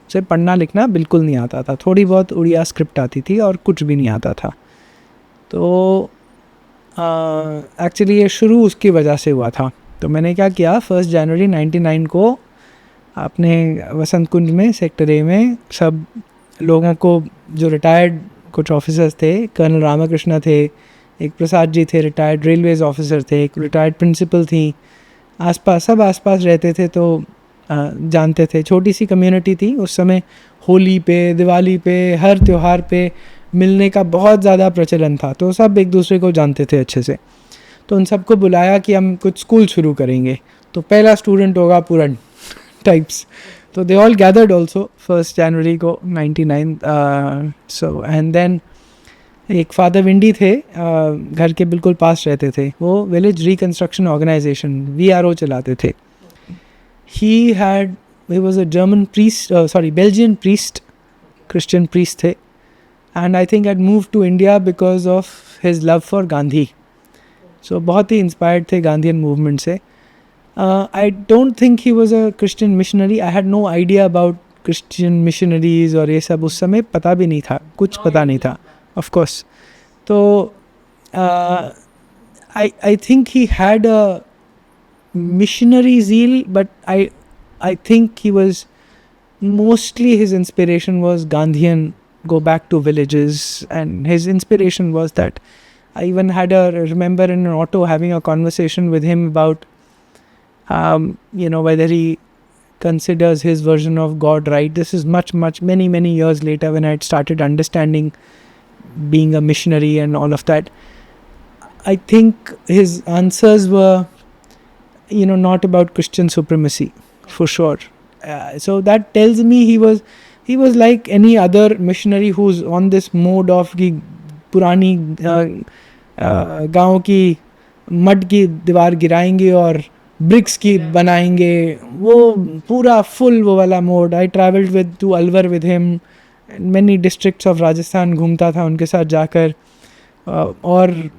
A: उसे पढ़ना लिखना बिल्कुल नहीं आता था, थोड़ी बहुत उड़िया स्क्रिप्ट आती थी और कुछ भी नहीं आता था. तो एक्चुअली ये शुरू उसकी वजह से हुआ था. तो मैंने क्या किया, 1 जनवरी 99 को अपने वसंत कुंज में सेक्टर ए में सब लोगों को, जो रिटायर्ड कुछ ऑफिसर्स थे, कर्नल रामकृष्ण थे, एक प्रसाद जी थे, रिटायर्ड रेलवेज ऑफिसर थे, एक रिटायर्ड प्रिंसिपल थी, आसपास रहते थे. तो जानते थे, छोटी सी कम्युनिटी थी उस समय. होली पे, दिवाली पे, हर त्यौहार पे मिलने का बहुत ज़्यादा प्रचलन था. तो सब एक दूसरे को जानते थे अच्छे से. तो उन सबको बुलाया कि हम कुछ स्कूल शुरू करेंगे. तो पहला स्टूडेंट होगा पूरन टाइप्स. तो दे ऑल गैदर्ड ऑल्सो 1 जनवरी को 99. सो एंड देन एक फादर विंडी थे, घर के बिल्कुल पास रहते थे, वो विलेज रिकन्स्ट्रक्शन ऑर्गेनाइजेशन VRO चलाते थे. He was a German priest, Belgian priest, Christian priest थे. And I think had move to India because of his love for Gandhi. So बहुत ही इंस्पायर्ड थे गांधीयन मूवमेंट से. I don't think he was a Christian missionary. I had no idea about Christian missionaries और ये सब उस समय पता भी नहीं था, कुछ पता नहीं था, of course. So I think he had a missionary zeal, but I think he was mostly, his inspiration was Gandhian, go back to villages, and his inspiration was that. I even remember in an auto having a conversation with him about whether he considers his version of God right. This is many years later, when I had started understanding being a missionary and all of that. I think his answers were, not about Christian supremacy, for sure. So that tells me he was like any other missionary who's on this mode of कि पुरानी गाँव की mud की दीवार गिराएंगे और BRICS की बनाएंगे, वो पूरा फुल वो वाला mode. I traveled to Alwar with him. Many districts of Rajasthan घूमता था उनके साथ जाकर. और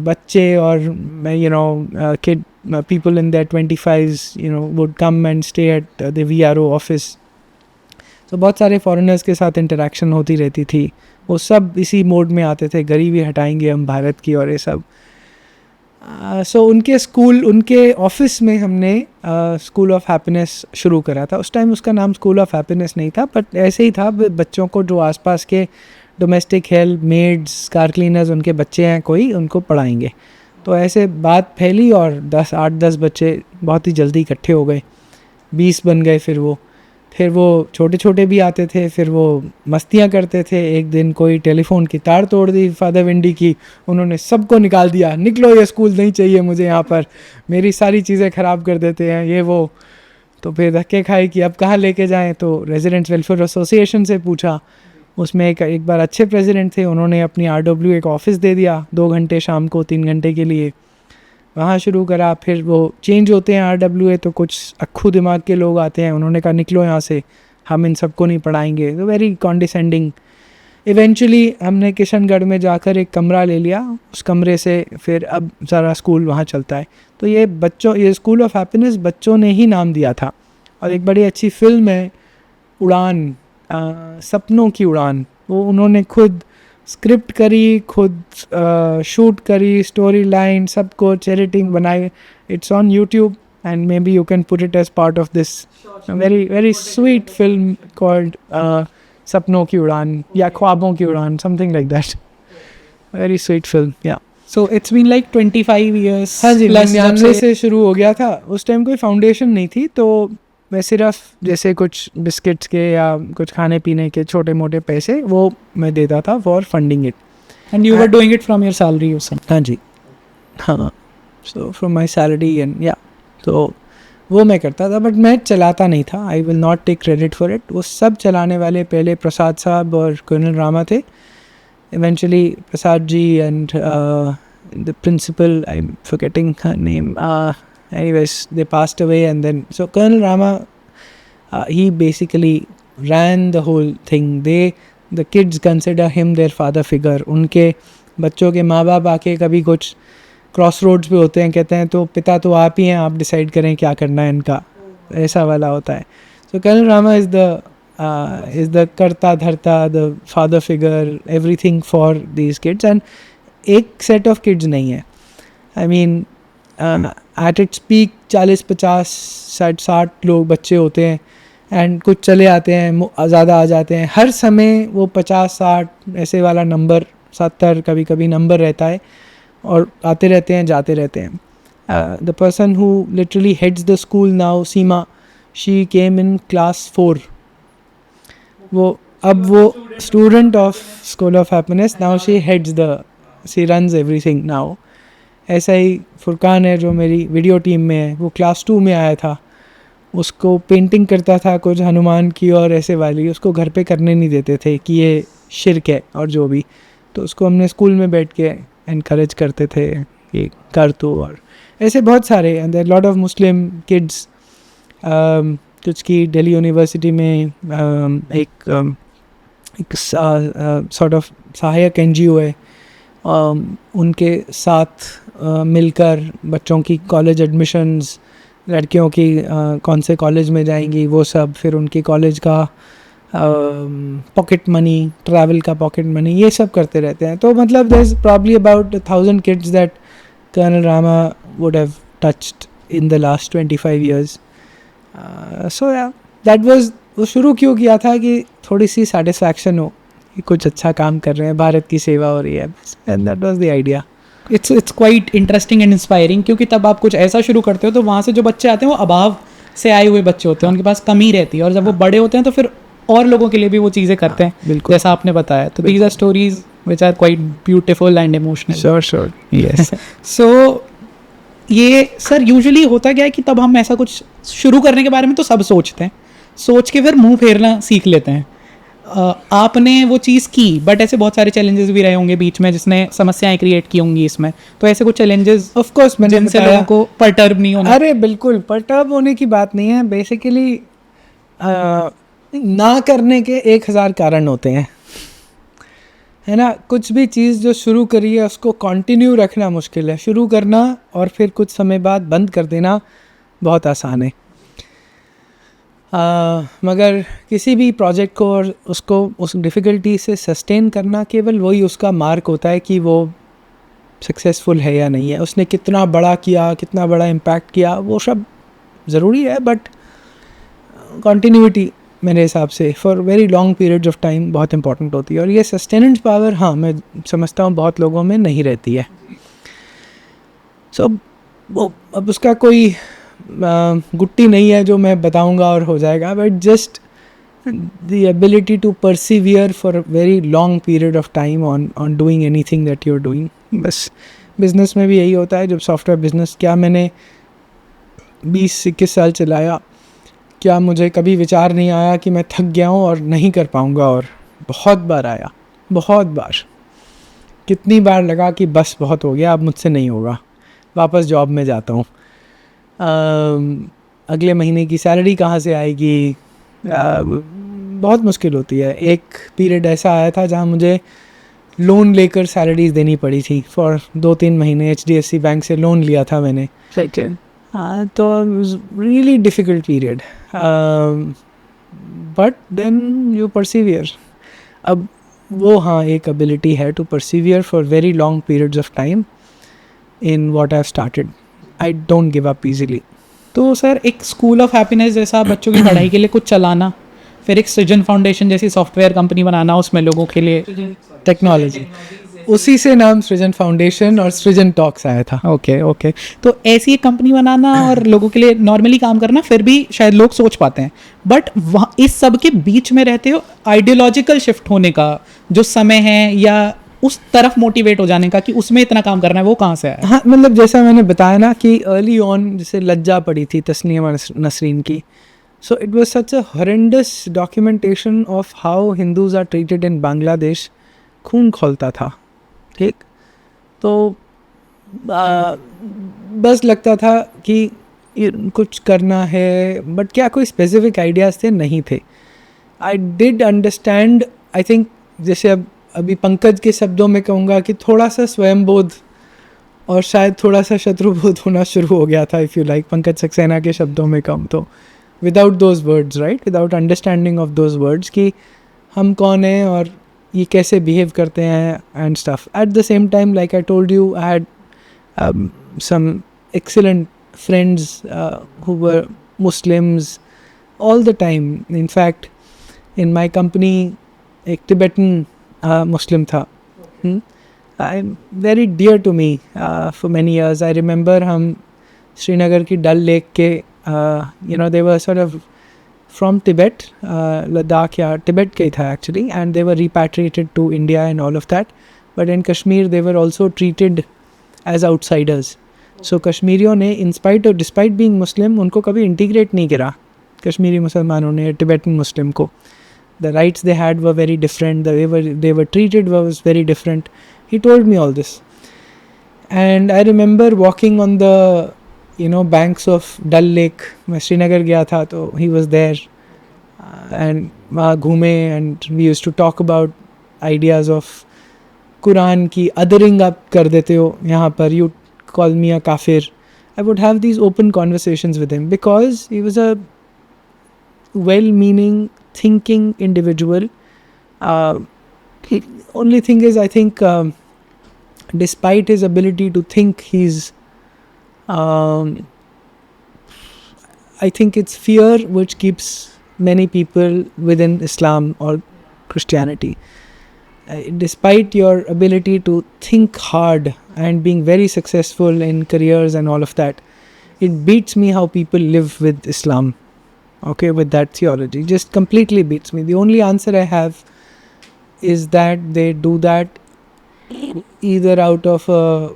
A: बच्चे और kid people in their 25s would come and stay at the VRO office. So बहुत सारे foreigners के साथ interaction होती रहती थी. वो सब इसी मोड में आते थे, गरीबी हटाएंगे हम भारत की और ये सब. सो उनके ऑफिस में हमने स्कूल ऑफ हैप्पीनेस शुरू करा था. उस टाइम उसका नाम स्कूल ऑफ हैप्पीनेस नहीं था, बट ऐसे ही था, बच्चों को जो आसपास के domestic help, maids, car cleaners, उनके बच्चे हैं कोई, उनको पढ़ाएंगे. तो ऐसे बात फैली और 8-10 बच्चे बहुत ही जल्दी इकट्ठे हो गए, 20 बन गए. फिर वो छोटे छोटे भी आते थे, फिर वो मस्तियाँ करते थे. एक दिन कोई टेलीफोन की तार तोड़ दी फादर विंडी की, उन्होंने सबको निकाल दिया, निकलो, ये स्कूल नहीं चाहिए मुझे यहाँ पर, मेरी सारी चीज़ें ख़राब कर देते हैं ये वो. तो फिर धक्के खाए कि अब कहाँ लेके जाएं. तो रेजिडेंट्स वेलफेयर एसोसिएशन से पूछा, उसमें एक बार अच्छे प्रेसिडेंट थे, उन्होंने अपनी RW एक ऑफ़िस दे दिया, 2 घंटे शाम को, 3 घंटे के लिए. वहाँ शुरू करा, फिर वो चेंज होते हैं RWA, तो कुछ अक्खू दिमाग के लोग आते हैं, उन्होंने कहा निकलो यहाँ से, हम इन सबको नहीं पढ़ाएंगे, तो वेरी कॉन्डिसेंडिंग। इवेंचुअली हमने किशनगढ़ में जाकर एक कमरा ले लिया, उस कमरे से फिर अब सारा स्कूल वहाँ चलता है। तो ये स्कूल ऑफ हैप्पीनेस बच्चों ने ही नाम दिया था। और एक बड़ी अच्छी फिल्म है उड़ान, सपनों की उड़ान, वो उन्होंने खुद स्क्रिप्ट करी, खुद शूट करी, स्टोरी लाइन सब कुछ, एडिटिंग बनाई। It's on YouTube and may be you can put it as part of this very very sweet film called सपनों की उड़ान या ख्वाबों की उड़ान, something like that. Very sweet film, yeah.
B: So it's been like 25 years
A: हाँ जी,
B: plus जब
A: 99 से शुरू हो गया था। उस टाइम कोई फाउंडेशन नहीं थी, तो मैं सिर्फ जैसे कुछ बिस्किट्स के या कुछ खाने पीने के छोटे मोटे पैसे वो मैं देता था for funding it.
B: And you were doing it from your salary you said?
A: हाँ जी, हाँ, so from my salary and या, तो वो मैं करता था, बट मैं चलाता नहीं था। I will not take credit for it. वो सब चलाने वाले पहले प्रसाद साहब और कर्नल रामा थे। Eventually Prasad ji and the principal, I am forgetting her name, anyways they passed away, and then so Colonel Rama, he basically ran the whole thing. The kids consider him their father figure. उनके बच्चों के माँ बाप आके कभी कुछ cross roads पे होते हैं, कहते हैं तो पिता तो आप ही हैं, आप डिसाइड करें क्या करना है इनका, ऐसा वाला होता है। So Colonel Rama is the करता धरता, the father figure, everything for these kids, and एक set of kids नहीं है। I mean at its peak 40-50 60 लोग बच्चे होते हैं, एंड कुछ चले आते हैं, ज़्यादा आ जाते हैं। हर समय वो 50-60 ऐसे वाला नंबर, 70 कभी कभी नंबर रहता है, और आते रहते हैं जाते रहते हैं। The person who literally heads the school now, Seema, she came in class 4। अब वो student of school of happiness, now she runs everything now. ऐसा ही फुरकान है जो मेरी वीडियो टीम में है, वो क्लास 2 में आया था, उसको पेंटिंग करता था कुछ हनुमान की और ऐसे वाली, उसको घर पे करने नहीं देते थे कि ये शिर्क है और जो भी, तो उसको हमने स्कूल में बैठ के इनकरेज करते थे कि कर तो। और ऐसे बहुत सारे, and there lot of Muslim kids. कुछ की दिल्ली यूनिवर्सिटी में एक सॉर्ट ऑफ सहायक NGO है, उनके साथ मिलकर बच्चों की कॉलेज एडमिशन्स, लड़कियों की कौन से कॉलेज में जाएंगी वो सब, फिर उनकी कॉलेज का पॉकेट मनी, ट्रैवल का पॉकेट मनी, ये सब करते रहते हैं। तो मतलब there is probably about 1000 kids that colonel Rama would have touched in the last 25 years। So yeah that was, वो शुरू क्यों किया था कि थोड़ी सी सेटिस्फैक्शन हो कि कुछ अच्छा काम कर रहे हैं, भारत की सेवा हो रही है, and that was the idea.
B: It's quite interesting and inspiring, क्योंकि तब आप कुछ ऐसा शुरू करते हो तो वहाँ से जो बच्चे आते हैं वो अभाव से आए हुए बच्चे होते हैं, उनके पास कमी रहती है, और जब वो बड़े होते हैं तो फिर और लोगों के लिए भी वो चीज़ें करते हैं,
A: बिल्कुल
B: जैसा आपने बताया। तो these are stories which are quite beautiful and emotional.
A: Sure yes.
B: So ये सर यूजुअली होता क्या है कि तब हम ऐसा कुछ शुरू करने के बारे में तो सब सोचते हैं, सोच के फिर मुंह फेरना सीख लेते हैं। आपने वो चीज़ की, बट ऐसे बहुत सारे चैलेंजेस भी रहे होंगे बीच में जिसने समस्याएं क्रिएट की होंगी इसमें, तो ऐसे कुछ चैलेंजेस
A: ऑफ कोर्स
B: जिनसे लोगों को परटर्ब नहीं होना?
A: अरे बिल्कुल, परटर्ब होने की बात नहीं है। बेसिकली ना करने के 1000 कारण होते हैं, है ना। कुछ भी चीज़ जो शुरू करी है उसको कंटिन्यू रखना मुश्किल है, शुरू करना और फिर कुछ समय बाद बंद कर देना बहुत आसान है। मगर किसी भी प्रोजेक्ट को और उसको उस डिफ़िकल्टी से सस्टेन करना, केवल वही उसका मार्क होता है कि वो सक्सेसफुल है या नहीं है। उसने कितना बड़ा किया, कितना बड़ा इम्पैक्ट किया, वो सब ज़रूरी है, बट कंटिन्यूटी मेरे हिसाब से for very long periods of time बहुत इंपॉर्टेंट होती है। और ये सस्टेनेंस पावर, हाँ, मैं समझता हूँ बहुत लोगों में नहीं रहती है। वो अब उसका कोई गुट्टी नहीं है जो मैं बताऊंगा और हो जाएगा, but just the ability to persevere for very long period of time on doing anything that you are doing. बस बिज़नेस में भी यही होता है। जब सॉफ्टवेयर बिज़नेस, क्या मैंने 20-21 साल चलाया, क्या मुझे कभी विचार नहीं आया कि मैं थक गया हूँ और नहीं कर पाऊँगा? और बहुत बार आया, बहुत बार, कितनी बार लगा कि बस बहुत हो गया, अब मुझसे नहीं होगा। वापस जॉब में जाता हूँ। अगले महीने की सैलरी कहाँ से आएगी, बहुत मुश्किल होती है। एक पीरियड ऐसा आया था जहाँ मुझे लोन लेकर सैलरीज देनी पड़ी थी फॉर 2-3 महीने। HDFC बैंक से लोन लिया था मैंने। हाँ, तो really difficult period, but then you persevere. अब वो हाँ एक एबिलिटी है to persevere for very long periods of time in what I have started. I don't give up easily.
B: तो सर एक स्कूल ऑफ हैप्पीनेस जैसा बच्चों की पढ़ाई के लिए कुछ चलाना, फिर एक सृजन फाउंडेशन जैसी सॉफ्टवेयर कंपनी बनाना, उसमें लोगों के लिए
A: टेक्नोलॉजी, उसी से नाम सृजन फाउंडेशन और सृजन टॉक्स आया था।
B: ओके। तो ऐसी एक कंपनी बनाना और लोगों के लिए नॉर्मली काम करना, फिर भी शायद लोग सोच पाते हैं, बट वहाँ इस सब के बीच में रहते हो आइडियोलॉजिकल शिफ्ट होने का जो समय है, या उस तरफ मोटिवेट हो जाने का कि उसमें इतना काम करना है, वो कहाँ से आया?
A: हाँ, मतलब जैसा मैंने बताया ना कि अर्ली ऑन जैसे लज्जा पड़ी थी तस्नीमा नसरीन की, so it was such a horrendous documentation of how Hindus are treated in Bangladesh. खून खौलता था, ठीक। तो बस लगता था कि कुछ करना है, बट क्या कोई स्पेसिफिक आइडियाज़ थे? नहीं थे। I did understand, I think जैसे अभी पंकज के शब्दों में कहूँगा कि थोड़ा सा स्वयंबोध और शायद थोड़ा सा शत्रुबोध होना शुरू हो गया था, if you like, Pankaj Saxena के शब्दों में कहूँ तो, without those words, right, without understanding of those words कि हम कौन हैं और ये कैसे बिहेव करते हैं and stuff. At the same time, like I told you, I had some excellent friends who were Muslims all the time. In fact, in my company, एक Tibetan Muslim था, very dear to me for many years. I remember हम श्रीनगर की डल lake के, they were sort of from Tibet, Ladakh या Tibet के था actually, and they were repatriated to India and all of that. But in Kashmir, they were also treated as outsiders. So कश्मीरियों ने despite being Muslim, उनको कभी integrate नहीं करा कश्मीरी मुसलमानों ने Tibetan Muslim को. The rights they had were very different. The way they were treated was very different. He told me all this. And I remember walking on the banks of Dal Lake. मैं श्रीनगर गया था तो he was there. And वहाँ घूमे and we used to talk about ideas of Quran की othering up कर देते हो यहाँ पर, you call me a kafir. I would have these open conversations with him because he was a well-meaning, thinking individual. Only thing is, I think, despite his ability to think, I think it's fear which keeps many people within Islam or Christianity. Despite your ability to think hard and being very successful in careers and all of that, it beats me how people live with Islam, okay, with that theology. Just completely beats me. The only answer I have is that they do that either out of a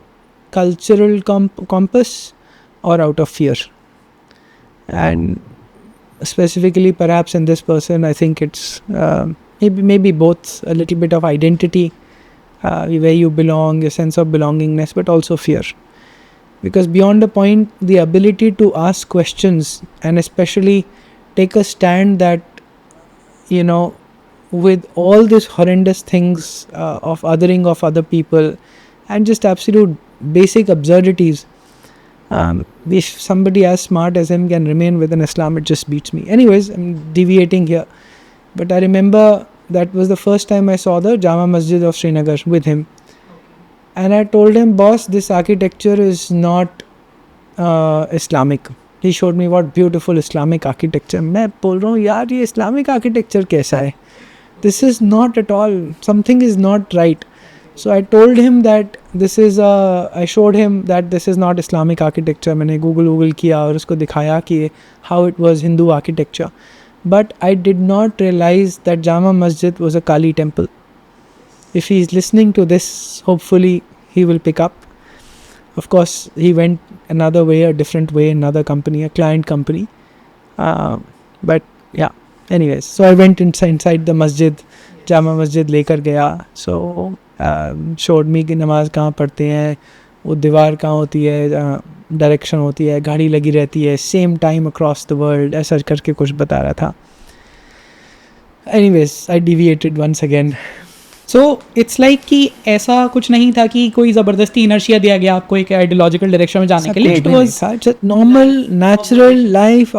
A: cultural compass or out of fear. And specifically perhaps in this person, I think it's maybe both, a little bit of identity, where you belong, a sense of belongingness, but also fear. Because beyond a point, the ability to ask questions and especially take a stand that, with all these horrendous things of othering of other people and just absolute basic absurdities, if somebody as smart as him can remain within Islam, it just beats me. Anyways, I'm deviating here. But I remember that was the first time I saw the Jama Masjid of Srinagar with him. And I told him, boss, this architecture is not Islamic. He showed me what beautiful Islamic architecture. मैं बोल रहा हूँ यार ये Islamic architecture कैसा है? This is not at all. Something is not right. So I told him that I showed him that this is not Islamic architecture. मैंने Google किया और उसको दिखाया कि how it was Hindu architecture. But I did not realize that Jama Masjid was a Kali temple. If he is listening to this, hopefully he will pick up. Of course, he went another way, a different way, another company, a client company. But yeah, anyways, so I went inside the masjid, Jama Masjid lekar gaya. So showed me कि नमाज कहाँ पढ़ते हैं, वो दीवार कहाँ होती है, डायरेक्शन होती है, गाड़ी लगी रहती है, same time across the world, ऐसा करके कुछ बता रहा था. Anyways I deviated once again.
B: So it's like कि ऐसा कुछ नहीं था कि कोई ज़बरदस्ती इनर्शिया दिया गया आपको एक आइडियोलॉजिकल डायरेक्शन में जाने के लिए. It was
A: normal natural life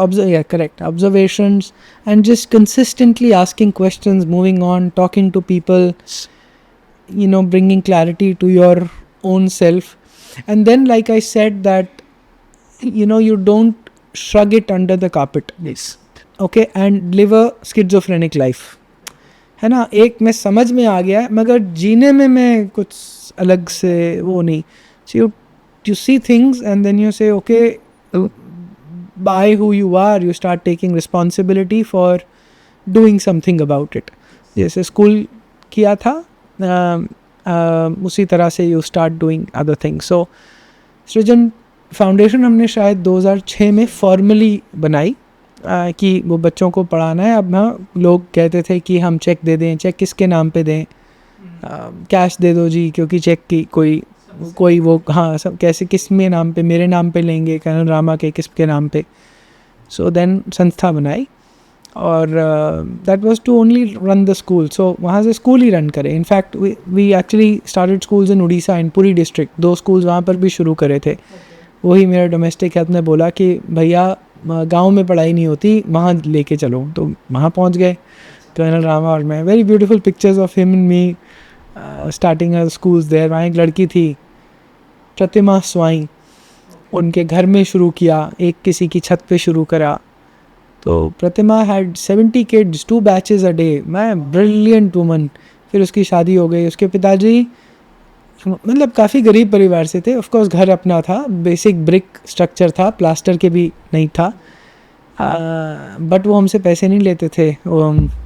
A: correct observations and just consistently asking questions, moving on, talking to people, bringing clarity to your own self. And then, like I said, that you don't shrug it under the carpet.
C: Yes.
A: Okay, and live a schizophrenic life, है ना. एक मैं समझ में आ गया मगर जीने में मैं कुछ अलग से वो नहीं. So you see things and then you say okay, by who you are you start taking responsibility for doing something about it. जैसे स्कूल किया था उसी तरह से you start doing other things. So सृजन फाउंडेशन हमने शायद 2006 में फॉर्मली बनाई कि वो बच्चों को पढ़ाना है. अब हाँ, लोग कहते थे कि हम चेक दे दें. चेक किसके नाम पे दें? कैश दे दो जी, क्योंकि चेक की कोई वो हाँ सब कैसे किस में नाम पे, मेरे नाम पे लेंगे, कर्नल रामा के किसके नाम पे. सो देन संस्था बनाई और that was to only run the school. So वहाँ से स्कूल ही रन करें. In fact we actually started schools in Orissa, in Puri district. 2 schools वहाँ पर भी शुरू करे थे. वही मेरा डोमेस्टिक हेल्थ ने बोला कि भैया गांव में पढ़ाई नहीं होती, वहाँ लेके चलो. तो वहाँ पहुँच गए कर्नल रामा और मैं. Very beautiful pictures of him and me starting schools there. वहाँ एक लड़की थी प्रतिमा स्वाई, उनके घर में शुरू किया, एक किसी की छत पे शुरू करा. तो Pratima had 70 kids, 2 batches a day. मैं ब्रिलियंट वुमन. फिर उसकी शादी हो गई. उसके पिताजी मतलब काफ़ी गरीब परिवार से थे. ऑफकोर्स घर अपना था, बेसिक ब्रिक स्ट्रक्चर था, प्लास्टर के भी नहीं था. बट वो हमसे पैसे नहीं लेते थे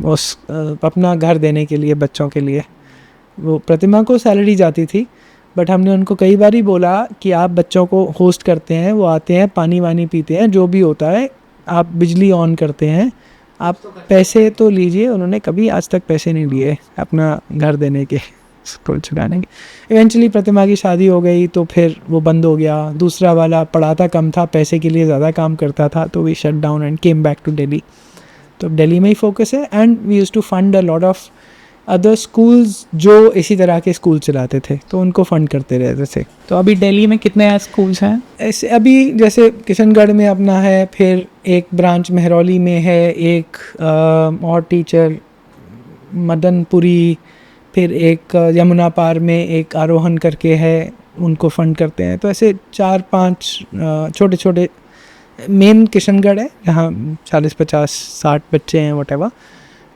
A: उस अपना घर देने के लिए बच्चों के लिए. वो प्रतिमा को सैलरी जाती थी, बट हमने उनको कई बार ही बोला कि आप बच्चों को होस्ट करते हैं, वो आते हैं, पानी वानी पीते हैं, जो भी होता है, आप बिजली ऑन करते हैं, आप पैसे तो लीजिए. उन्होंने कभी आज तक पैसे नहीं लिए अपना घर देने के, स्कूल चलाने के. इवेंचुअली प्रतिमा की शादी हो गई तो फिर वो बंद हो गया. दूसरा वाला पढ़ाता कम था, पैसे के लिए ज़्यादा काम करता था, तो we shut down and came back to Delhi. तो दिल्ली में ही फोकस है. And we used to fund a lot of other schools जो इसी तरह के स्कूल चलाते थे, तो उनको फंड करते रहते थे.
B: तो अभी दिल्ली में कितने स्कूल्स हैं?
A: ऐसे अभी जैसे किशनगढ़ में अपना है, फिर एक ब्रांच मेहरौली में है, एक और टीचर मदनपुरी, फिर एक यमुना पार में एक आरोहण करके है, उनको फंड करते हैं. तो ऐसे 4-5 छोटे छोटे. मेन किशनगढ़ है जहाँ 40-50-60 बच्चे हैं वटेवर.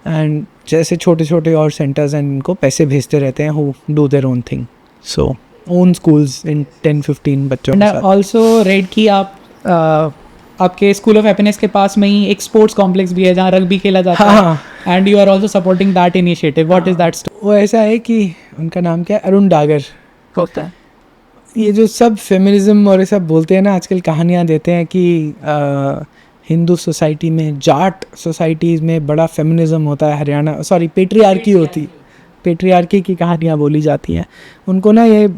A: एंड जैसे छोटे छोटे और सेंटर्स हैं, इनको पैसे भेजते रहते हैं who do their own thing. So own schools in 10-15 बच्चों के साथ.
B: ऑल्सो रेड की आप आपके स्कूल ऑफ हैप्पीनेस के पास में ही एक स्पोर्ट्स कॉम्प्लेक्स भी है जहाँ रग्बी खेला जाता है. And you are also supporting that initiative. What is that?
A: वो ऐसा है कि उनका नाम क्या है, अरुण डागर
C: होता है.
A: ये जो सब फेमिनिज्म और ये सब बोलते हैं ना आजकल, कहानियाँ देते हैं कि हिंदू सोसाइटी में, जाट सोसाइटीज़ में बड़ा फेमिनिज्म होता है. हरियाणा पेट्रियार्की होती, पेट्रियार्की की कहानियाँ बोली जाती हैं. उनको ना ये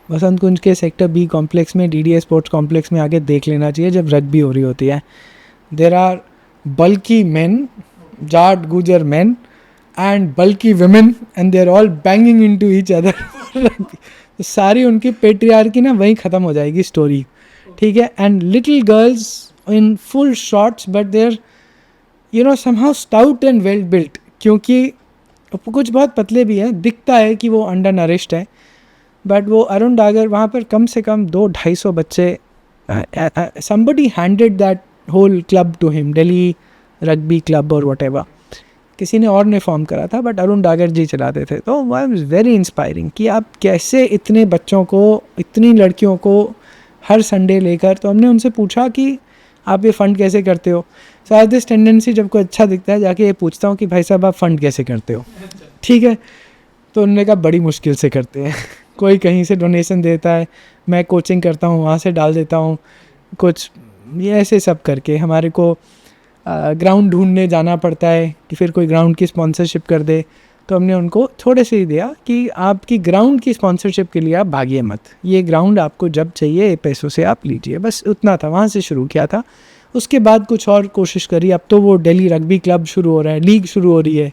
A: बसंत कुंज के सेक्टर बी कॉम्प्लेक्स में, डीडीए स्पोर्ट्स कॉम्प्लेक्स में आके देख लेना चाहिए जब रग्बी हो रही होती है. देर आर बल्कि मैन, जाट गुजर मैन एंड बल्कि women and they are all banging into each other. तो सारी उनकी पेट्रियार्की ना वहीं ख़त्म हो जाएगी स्टोरी. ठीक है. And little girls in full shorts but there somehow stout and well built, क्योंकि कुछ बहुत पतले भी हैं, दिखता है कि वो अंडर नरिश्ड है. बट वो अरुण डागर वहाँ पर कम से कम 200-250 बच्चे, somebody handed that whole club to him, Delhi rugby club और whatever. किसी ने और ने फॉर्म करा था, बट अरुण डागर जी चलाते थे. तो वो वाज वेरी इंस्पायरिंग कि आप कैसे इतने बच्चों को, इतनी लड़कियों को हर संडे लेकर. तो हमने उनसे पूछा कि आप ये फ़ंड कैसे करते हो. सो आई हैव दिस टेंडेंसी, जब कोई अच्छा दिखता है जाके ये पूछता हूँ कि भाई साहब आप फ़ंड कैसे करते हो. ठीक है. तो उन्होंने कहा बड़ी मुश्किल से करते हैं. कोई कहीं से डोनेशन देता है, मैं कोचिंग करता हूँ, वहाँ से डाल देता हूँ कुछ, ये ऐसे सब करके हमारे को ग्राउंड ढूंढने जाना पड़ता है कि फिर कोई ग्राउंड की स्पॉन्सरशिप कर दे. तो हमने उनको थोड़े से ही दिया कि आपकी ग्राउंड की स्पॉन्सरशिप के लिए आप भागिए मत, ये ग्राउंड आपको जब चाहिए पैसों से आप लीजिए, बस उतना था, वहाँ से शुरू किया था। उसके बाद कुछ और कोशिश करी, अब तो वो दिल्ली रग्बी क्लब शुरू हो रहा है, लीग शुरू हो रही है।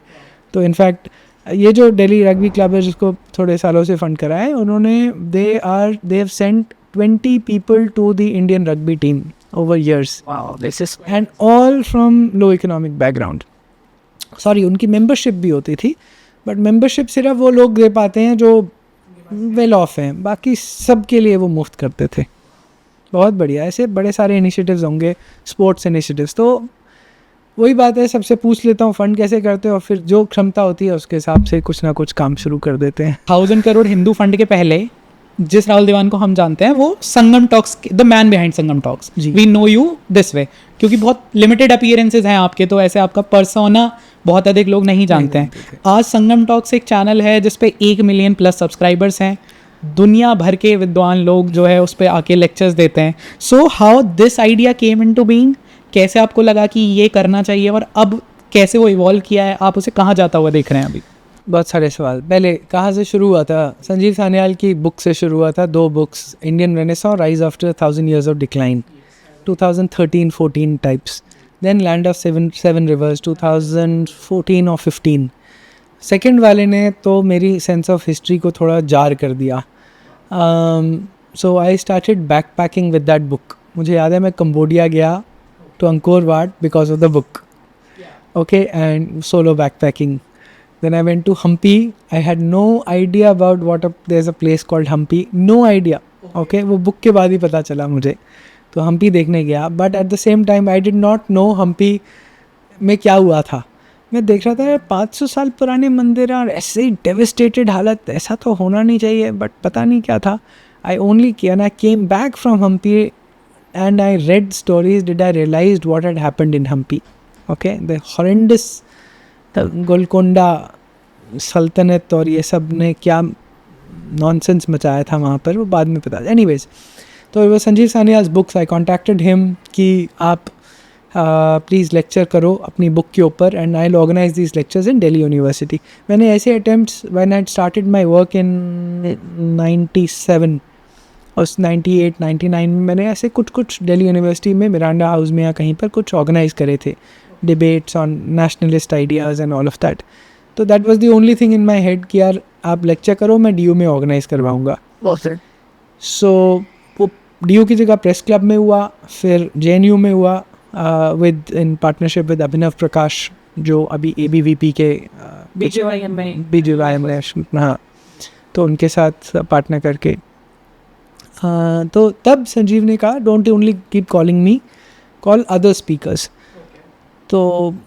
A: तो इनफैक्ट ये जो दिल्ली रग्बी क्लब है जिसको थोड़े सालों से फंड करा है उन्होंने, they have sent 20 people to the Indian rugby team over years.
C: Wow, this is
A: And all from low economic background. Sorry, उनकी मेंबरशिप भी होती थी, बट मेंबरशिप सिर्फ वो लोग दे पाते हैं जो वेल ऑफ हैं, बाकी सब के लिए वो मुफ्त करते थे। बहुत बढ़िया, ऐसे बड़े सारे इनिशिएटिव्स होंगे, स्पोर्ट्स इनिशिएटिव्स। तो वही बात है, सबसे पूछ लेता हूँ फंड कैसे करते हो, और फिर जो क्षमता होती है उसके हिसाब से कुछ ना कुछ काम शुरू कर देते हैं।
B: 1000 करोड़ हिंदू फंड के पहले जिस राहुल देवान को हम जानते हैं वो Sangam talks, the man behind Sangam talks,
A: ji.
B: We know you this way, क्योंकि बहुत लिमिटेड अपीयरेंसेज हैं आपके, तो ऐसे आपका पर्सोना बहुत अधिक लोग नहीं जानते हैं। आज संगम टॉक्स एक चैनल है जिसपे 1 मिलियन प्लस सब्सक्राइबर्स हैं, दुनिया भर के विद्वान लोग जो है उस पर आके लेक्चर्स देते हैं। So how this idea came into being, कैसे आपको लगा कि ये करना चाहिए, और अब कैसे वो इवॉल्व किया है, आप उसे कहाँ जाता हुआ देख रहे हैं अभी?
A: बहुत सारे सवाल। पहले कहाँ से शुरू हुआ था? संजीव सान्याल की बुक से शुरू हुआ था, 2 books, Indian renaissance, rise after 1000 years of decline, 2013-14 types, then land of seven rivers 2014 और 15। सेकेंड वाले ने तो मेरी सेंस ऑफ हिस्ट्री को थोड़ा जार कर दिया। So I started backpacking with that book. मुझे याद है मैं कंबोडिया गया to Angkor Wat because of the book, okay, and solo backpacking. Then I went to Hampi. I had no idea about there's a place called Hampi. No idea. Okay, वो book के बाद ही पता चला मुझे। तो हम्पी देखने गया, but at the same time I did not know Hampi में क्या हुआ था। मैं देख रहा था यार 500 साल पुराने मंदिर और ऐसे ही devastated हालत, ऐसा तो होना नहीं चाहिए, but पता नहीं क्या था। I only came back from Hampi and I read stories. Did I realized what had happened in Hampi? Okay, the horrendous Golconda सल्तनत और ये सब ने क्या नॉनसेंस मचाया था वहाँ पर, वो बाद में पता। एनीवेज, तो वो Sanjeev Sanyal's books, I contacted him कि आप प्लीज़ लेक्चर करो अपनी बुक के ऊपर, and I will organise these lectures in Delhi University. मैंने ऐसे attempts, when I started my work in 97 और 98, 99 में मैंने ऐसे कुछ दिल्ली यूनिवर्सिटी में मिरांडा हाउस में या कहीं पर कुछ ऑर्गेनाइज करे थे, debates on nationalist ideas and all of that. तो that was the only thing in my head कि यार आप लेक्चर करो, मैं DU में ऑर्गेनाइज करवाऊँगा। सो वो DU की जगह प्रेस क्लब में हुआ, फिर JNU में हुआ विद इन पार्टनरशिप विद अभिनव प्रकाश जो अभी ABVP के BJYM, हाँ, तो उनके साथ पार्टनर करके। तो तब संजीव ने कहा don't only keep calling me, call other speakers. तो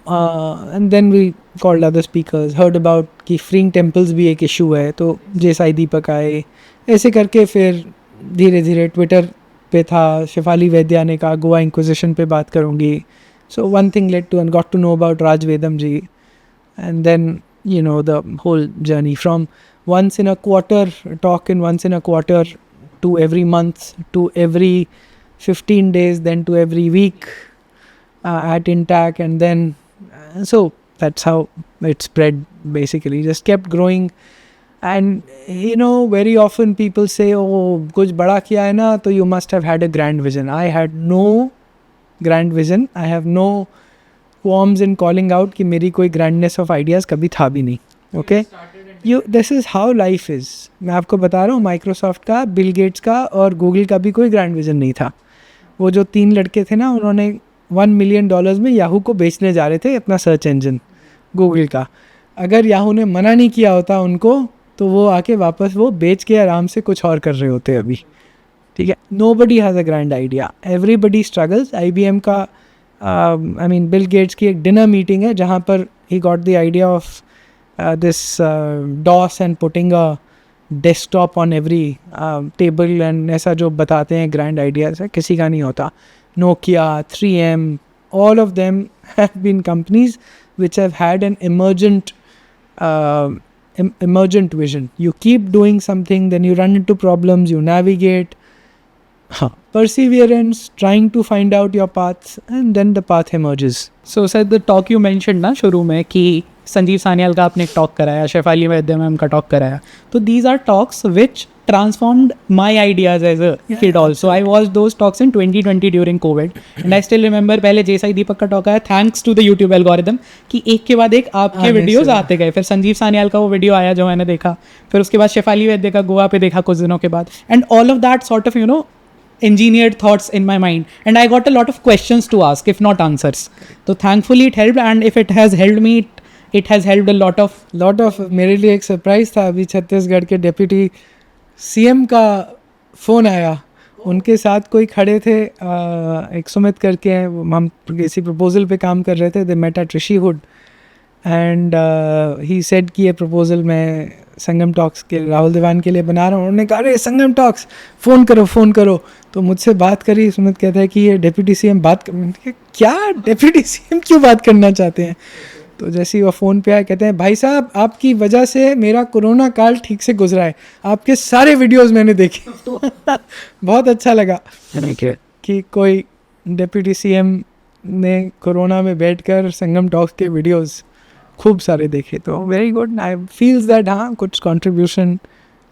A: and then we called other speakers, heard about कि फ्रीइंग टेम्पल्स भी एक इशू है, तो जैसाई दीपक आए, ऐसे करके फिर धीरे धीरे ट्विटर पे था, शेफाली वैद्या ने कहा गोवा इंक्विजिशन पे बात करूँगी। So one thing led to and got to know about Raj Vedam ji, and then you know the whole journey from once in a quarter talk in once in a quarter to every month to every 15 days, then to every week at Intac, and then so that's how it spread, basically just kept growing. And you know, very often people say oh kuch bada kiya hai na, to you must have had a grand vision. I had no grand vision. I have no qualms in calling out कि मेरी कोई grandness of ideas कभी था भी नहीं। Okay, this is how life is. मैं आपको बता रहा हूँ, माइक्रोसॉफ्ट का, बिल गेट्स का और गूगल का भी कोई ग्रैंड विजन नहीं था। वो जो 3 लड़के थे ना, उन्होंने $1 million में याहू को बेचने जा रहे थे, अपना सर्च इंजन गूगल का। अगर याहू ने मना नहीं किया होता उनको, तो वो आके वापस वो बेच के आराम से कुछ और कर रहे होते अभी। ठीक है, nobody has a grand idea, everybody struggles. IBM का I mean बिल गेट्स की एक डिनर मीटिंग है जहाँ पर he got the idea of this DOS and putting a desktop on every table, and ऐसा जो बताते हैं grand ideas है, किसी का नहीं होता। Nokia, 3M, all of them have been companies which have had an emergent vision. You keep doing something, then you run into problems, you navigate. Perseverance, trying to find out your path, and then the path emerges.
B: So sir, the talk you mentioned ना शुरू में कि संजीव सान्याल का आपने एक talk कराया, शेफाली वैद्य ma'am का talk कराया, तो these are talks which transformed my ideas as a kid also. I watched those talks in 2020 during COVID and I still remember पहले जय साई दीपक का टॉक आया thanks to the YouTube algorithm कि एक के बाद एक आपके वीडियोस आते गए, फिर संजीव सान्याल का वो वीडियो आया जो मैंने देखा, फिर उसके बाद शेफाली वैद्य का गोवा पे देखा कुछ दिनों के बाद, and all of that sort of engineered thoughts in my mind and I got a lot of questions to ask if not answers. So thankfully it helped, and if it has helped me it has helped a lot of
A: मेरे लिए एक surprise था, अभी छत्तीसगढ़ के deputy CM का phone आया, उनके साथ कोई खड़े थे, एक सुमित करके हैं, हम किसी प्रपोज़ल पे काम कर रहे थे, they met at Rishihood and he said कि ये प्रपोज़ल मैं संगम टॉक्स के राहुल देवान के लिए बना रहा हूँ. उन्होंने कहा अरे संगम टॉक्स फ़ोन करो. तो मुझसे बात करी, सुमित कहता है कि ये डिप्टी सीएम बात कर, क्या डिप्टी सीएम क्यों बात करना चाहते हैं. तो जैसे ही वो फ़ोन पे आए, कहते हैं भाई साहब आपकी वजह से मेरा कोरोना काल ठीक से गुजरा है, आपके सारे वीडियोस मैंने देखे. बहुत अच्छा लगा कि कोई डिप्टी सीएम ने कोरोना में बैठकर संगम टॉक्स के वीडियोस खूब सारे देखे. तो very good, I feels that हाँ कुछ कंट्रीब्यूशन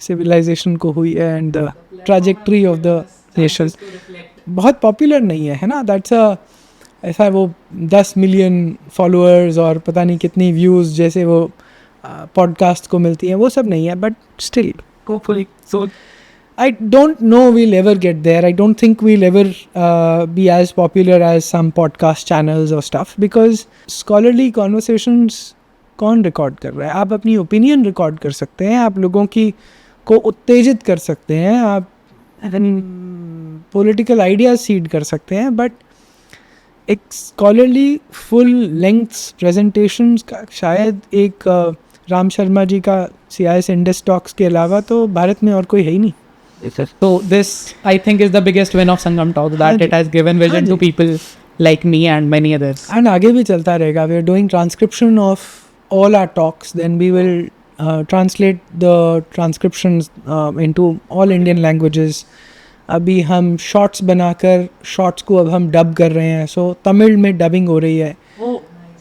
A: सिविलाइजेशन को हुई है and the trajectory of the nation. बहुत पॉपुलर नहीं है ना, दैट्स अ ऐसा वो 10 मिलियन फॉलोअर्स और पता नहीं कितनी व्यूज़ जैसे वो पॉडकास्ट को मिलती हैं, वो सब नहीं है, but still hopefully. So I don't know we'll ever get there. I don't think we'll ever be as popular as some podcast channels और स्टफ, बिकॉज स्कॉलरली कॉन्वर्सेशंस कौन रिकॉर्ड कर रहा है. आप अपनी ओपिनियन रिकॉर्ड कर सकते हैं, आप लोगों की को उत्तेजित कर सकते हैं, आप पॉलिटिकल आइडियाज सीड कर सकते हैं, बट एक स्कॉलरली फुल लेंथ्स प्रेजेंटेशंस का शायद एक राम शर्मा जी का CIS इंडस टॉक्स के अलावा तो भारत में और कोई है ही नहीं.
B: So this I think is the biggest win of Sangam Talk, that it has given vision to people like me and many others.
A: And आगे भी चलता रहेगा. We are doing transcription of all our talks, then we will translate the transcriptions into all Indian languages. अभी हम shorts बनाकर shorts को अब हम डब कर रहे हैं, सो तमिल में डबिंग हो रही है.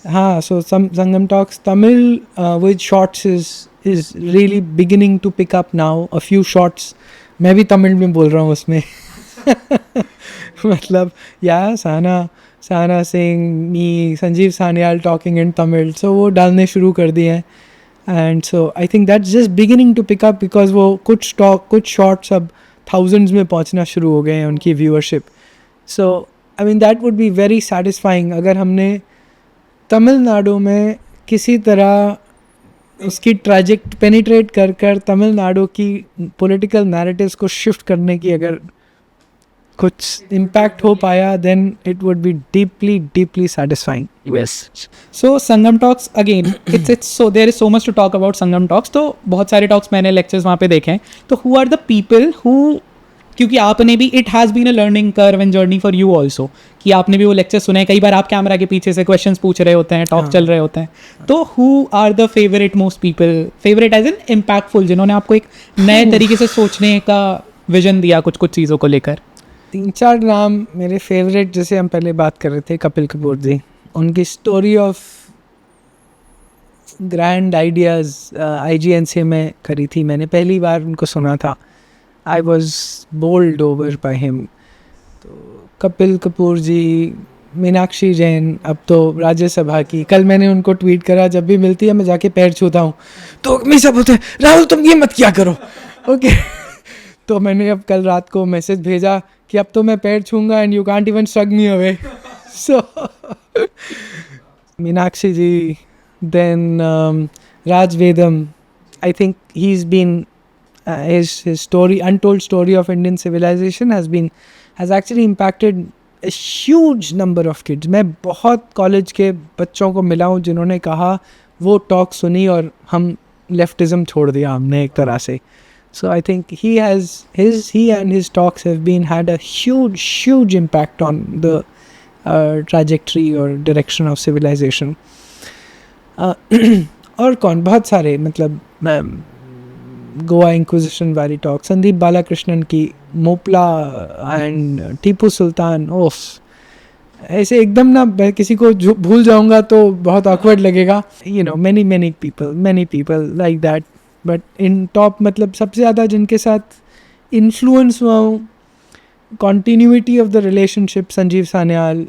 A: हाँ, so Sangam talks Tamil with shorts is really beginning to pick up now. A few shorts मैं भी तमिल में बोल रहा हूँ उसमें. मतलब या Sana Singh, me, Sanjeev Sanyal talking in Tamil, so वो डालने शुरू कर दिए हैं. And so I think that's just beginning to pick up, because वो कुछ शॉर्ट्स अब थाउजेंड्स में पहुंचना शुरू हो गए हैं उनकी viewership. So I mean that would be very satisfying अगर हमने तमिलनाडु में किसी तरह उसकी ट्रैजेक्ट पेनिट्रेट कर तमिलनाडु की पॉलिटिकल नैरेटिव्स को शिफ्ट करने की अगर कुछ इम्पैक्ट हो पाया, then it would be deeply satisfying.
B: Yes. So Sangam Talks again, it's so there is so much to talk about Sangam Talks. तो बहुत सारे talks मैंने lectures वहाँ पे देखे हैं. तो who are the people who, क्योंकि आपने भी it has been a learning curve and journey for you also, कि आपने भी वो lecture सुने हैं. कई बार आप कैमरा के पीछे से questions पूछ रहे होते हैं, talk चल रहे होते हैं. तो who are the favorite most people, favorite as in impactful, जिन्होंने आपको एक नए तरीके से सोचने का विजन दिया कुछ चीज़ों को लेकर?
A: 3-4 नाम मेरे फेवरेट, जैसे हम पहले बात कर रहे थे, कपिल कपूर जी. उनकी story of grand ideas IGNC में करी थी, मैंने पहली बार उनको सुना था. I was bowled over by him. तो कपिल कपूर जी, मीनाक्षी जैन, अब तो राज्यसभा की. कल मैंने उनको ट्वीट करा, जब भी मिलती है मैं जाके पैर छूता हूँ, तो हमेशा बोलते हैं राहुल तुम ये मत क्या करो. ओके तो मैंने अब कल रात को मैसेज भेजा कि अब तो मैं पैर छूँगा and you can't even shrug me away. So Meenakshi ji, then Raj Vedam, I think he's been his story, untold story of Indian civilization has actually impacted a huge number of kids. मैं बहुत college के बच्चों को मिला हूँ जिन्होंने कहा वो टॉक सुनी और हम लेफ्टिज्म छोड़ दिया हमने एक तरह से. So I think he and his talks have had a huge impact on the trajectory or direction of civilization. और कौन, बहुत सारे, मतलब गोवा इंक्विजिशन वाली टॉक, संदीप बालाकृष्णन की, मोपला एंड टीपू सुल्तान, ओफ ऐसे एकदम ना मैं किसी को भूल जाऊंगा तो बहुत awkward लगेगा, you know, many people like that, but in top मतलब सबसे ज़्यादा जिनके साथ influence हुआ हूँ, continuity of the relationship, Sanjeev Sanyal,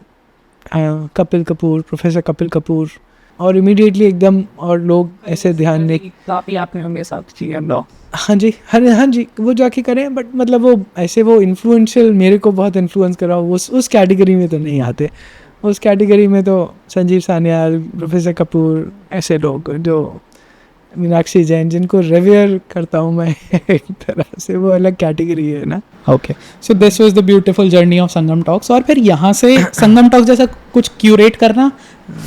A: Kapil Kapoor, professor Kapil Kapoor, और इमीडिएटली एकदम, और लोग ऐसे ध्यान नहीं,
C: काफी आपने हमें साथ किया लो।
A: हाँ जी, हाँ जी, वो जाके करें, बट मतलब वो ऐसे वो इन्फ्लुएंशियल, मेरे को बहुत इन्फ्लुएंस करा, उस कैटेगरी में तो नहीं आते। उस कैटेगरी में तो संजीव सान्याल, प्रोफेसर कपूर, ऐसे लोग जो, मीनाक्षी जैन, जिनको रेवियर करता हूँ मैं एक तरह से, वो अलग कैटेगरी है ना।
B: Okay, so this was the beautiful journey of Sangam talks. और फिर यहाँ से संगम टॉक्स जैसा कुछ क्यूरेट करना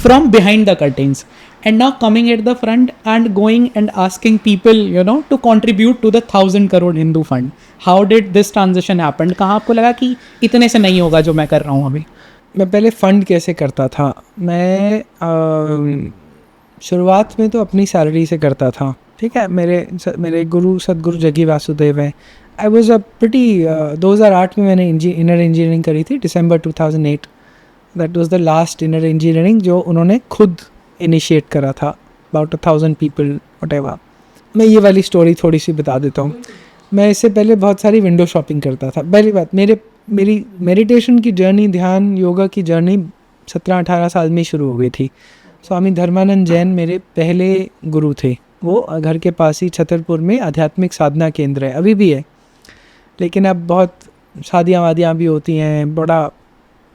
B: from behind the curtains and now coming at the front and going and asking people, you know, to contribute to the 1,000 crore Hindu fund. How did this transition happen? कहाँ आपको लगा कि इतने से नहीं होगा जो मैं कर रहा हूँ अभी?
A: मैं पहले फ़ंड कैसे करता था, मैं शुरुआत में तो अपनी सैलरी से करता था, ठीक है। मेरे गुरु सदगुरु जग्गी वासुदेव हैं। आई वॉज अ प्रिटी 2008 में मैंने इनर इंजीनियरिंग करी थी, दिसंबर 2008। That was the last inner engineering जो उन्होंने खुद इनिशिएट करा था, अबाउट 1,000 पीपल व्हाटएवर। मैं ये वाली स्टोरी थोड़ी सी बता देता हूँ। मैं इससे पहले बहुत सारी विंडो शॉपिंग करता था। पहली बात, मेरी मेडिटेशन की जर्नी, ध्यान योगा की जर्नी 17-18 साल में शुरू हो गई थी। स्वामी धर्मानंद जैन मेरे पहले गुरु थे। वो घर के पास ही छतरपुर में आध्यात्मिक साधना केंद्र है, अभी भी है, लेकिन अब बहुत शादियाँ वादियाँ भी होती हैं, बड़ा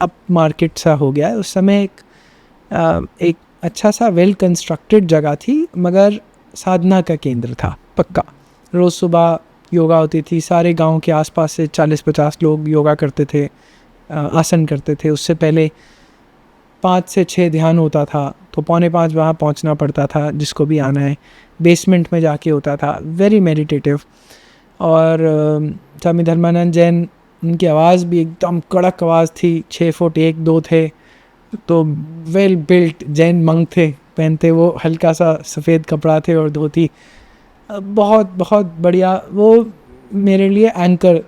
A: अप मार्केट सा हो गया है। उस समय एक अच्छा सा वेल कंस्ट्रक्टेड जगह थी, मगर साधना का केंद्र था पक्का। रोज़ सुबह योगा होती थी, सारे गांव के आसपास से 40-50 लोग योगा करते थे, आसन करते थे। उससे पहले 5 से 6 ध्यान होता था, तो 4:45 वहाँ पहुँचना पड़ता था जिसको भी आना है। बेसमेंट में जाके होता था, वेरी मेडिटेटिव। और स्वामी धर्मानंद जैन, उनकी आवाज़ भी एकदम कड़क आवाज़ थी, 6 फुट 1-2 थे, तो वेल बिल्ट जैन मंक थे, पहनते वो हल्का सा सफ़ेद कपड़ा थे और धोती, बहुत बहुत बढ़िया। वो मेरे लिए एंकर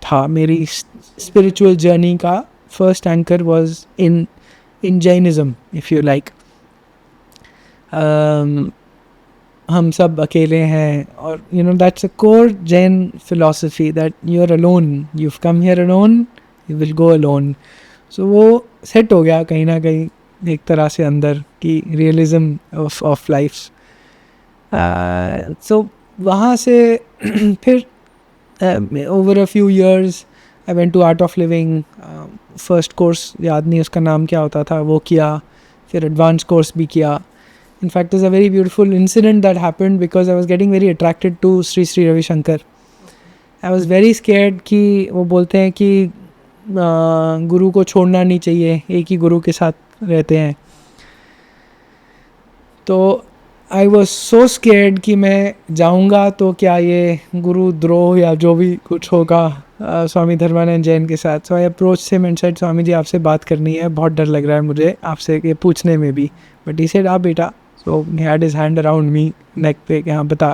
A: था, मेरी स्पिरिचुअल जर्नी का first anchor was in Jainism, if you like. हम सब अकेले हैं, और you know that's a core Jain philosophy, that you are alone, you have come here alone, you will go alone. So वो सेट हो गया कहीं ना कहीं एक तरह से अंदर की रियलिज़म ऑफ लाइफ। सो वहाँ से फिर over a few years I went to Art of Living. First course याद नहीं उसका नाम क्या होता था, वो किया, फिर एडवांस कोर्स भी किया। In fact, there's a very beautiful incident that happened because I was getting very attracted to Sri Sri Ravi Shankar. I was very scared कि वो बोलते हैं कि गुरु को छोड़ना नहीं चाहिए, एक ही गुरु के साथ रहते हैं। तो I was so scared कि मैं जाऊंगा तो क्या ये गुरु द्रोह या जो भी कुछ होगा स्वामी धर्मानंद जैन के साथ। So I approached him and said, Swami ji आपसे बात करनी है, बहुत डर लग रहा है मुझे आपसे ये पूछने में भी। But he said, आप बेटा, so he had his hand around me, neck पे, कि हाँ बता।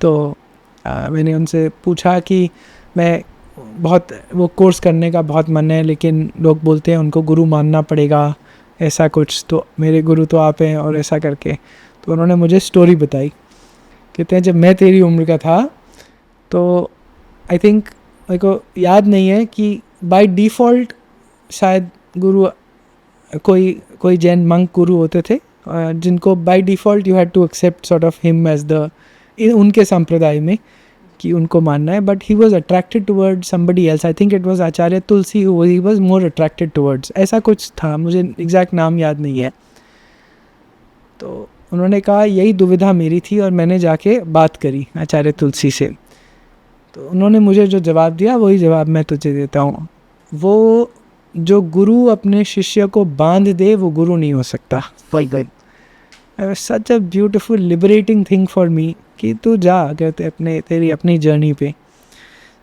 A: तो मैंने उनसे पूछा कि मैं बहुत वो कोर्स करने का बहुत मन है, लेकिन लोग बोलते हैं उनको गुरु मानना पड़ेगा, ऐसा कुछ, तो मेरे गुरु तो आप हैं, और ऐसा करके। तो उन्होंने मुझे स्टोरी बताई, कहते हैं जब मैं तेरी उम्र का था, तो आई थिंक मेरे को याद नहीं है कि बाय डिफ़ॉल्ट शायद गुरु कोई जैन मंक गुरु होते थे जिनको by default you had to accept sort of him as the, उनके संप्रदाय में कि उनको मानना है। But he was attracted towards somebody else, I think it was Acharya Tulsi, he was more attracted towards, ऐसा कुछ था, मुझे एग्जैक्ट नाम याद नहीं है। तो उन्होंने कहा यही दुविधा मेरी थी, और मैंने जाके बात करी आचार्य तुलसी से। तो उन्होंने मुझे जो जवाब दिया वही जवाब मैं तुझे देता हूँ। वो जो गुरु अपने शिष्य को बांध दे वो गुरु नहीं हो सकता। Such a beautiful liberating thing for me कि तू जा कहते तेरी अपनी जर्नी पे।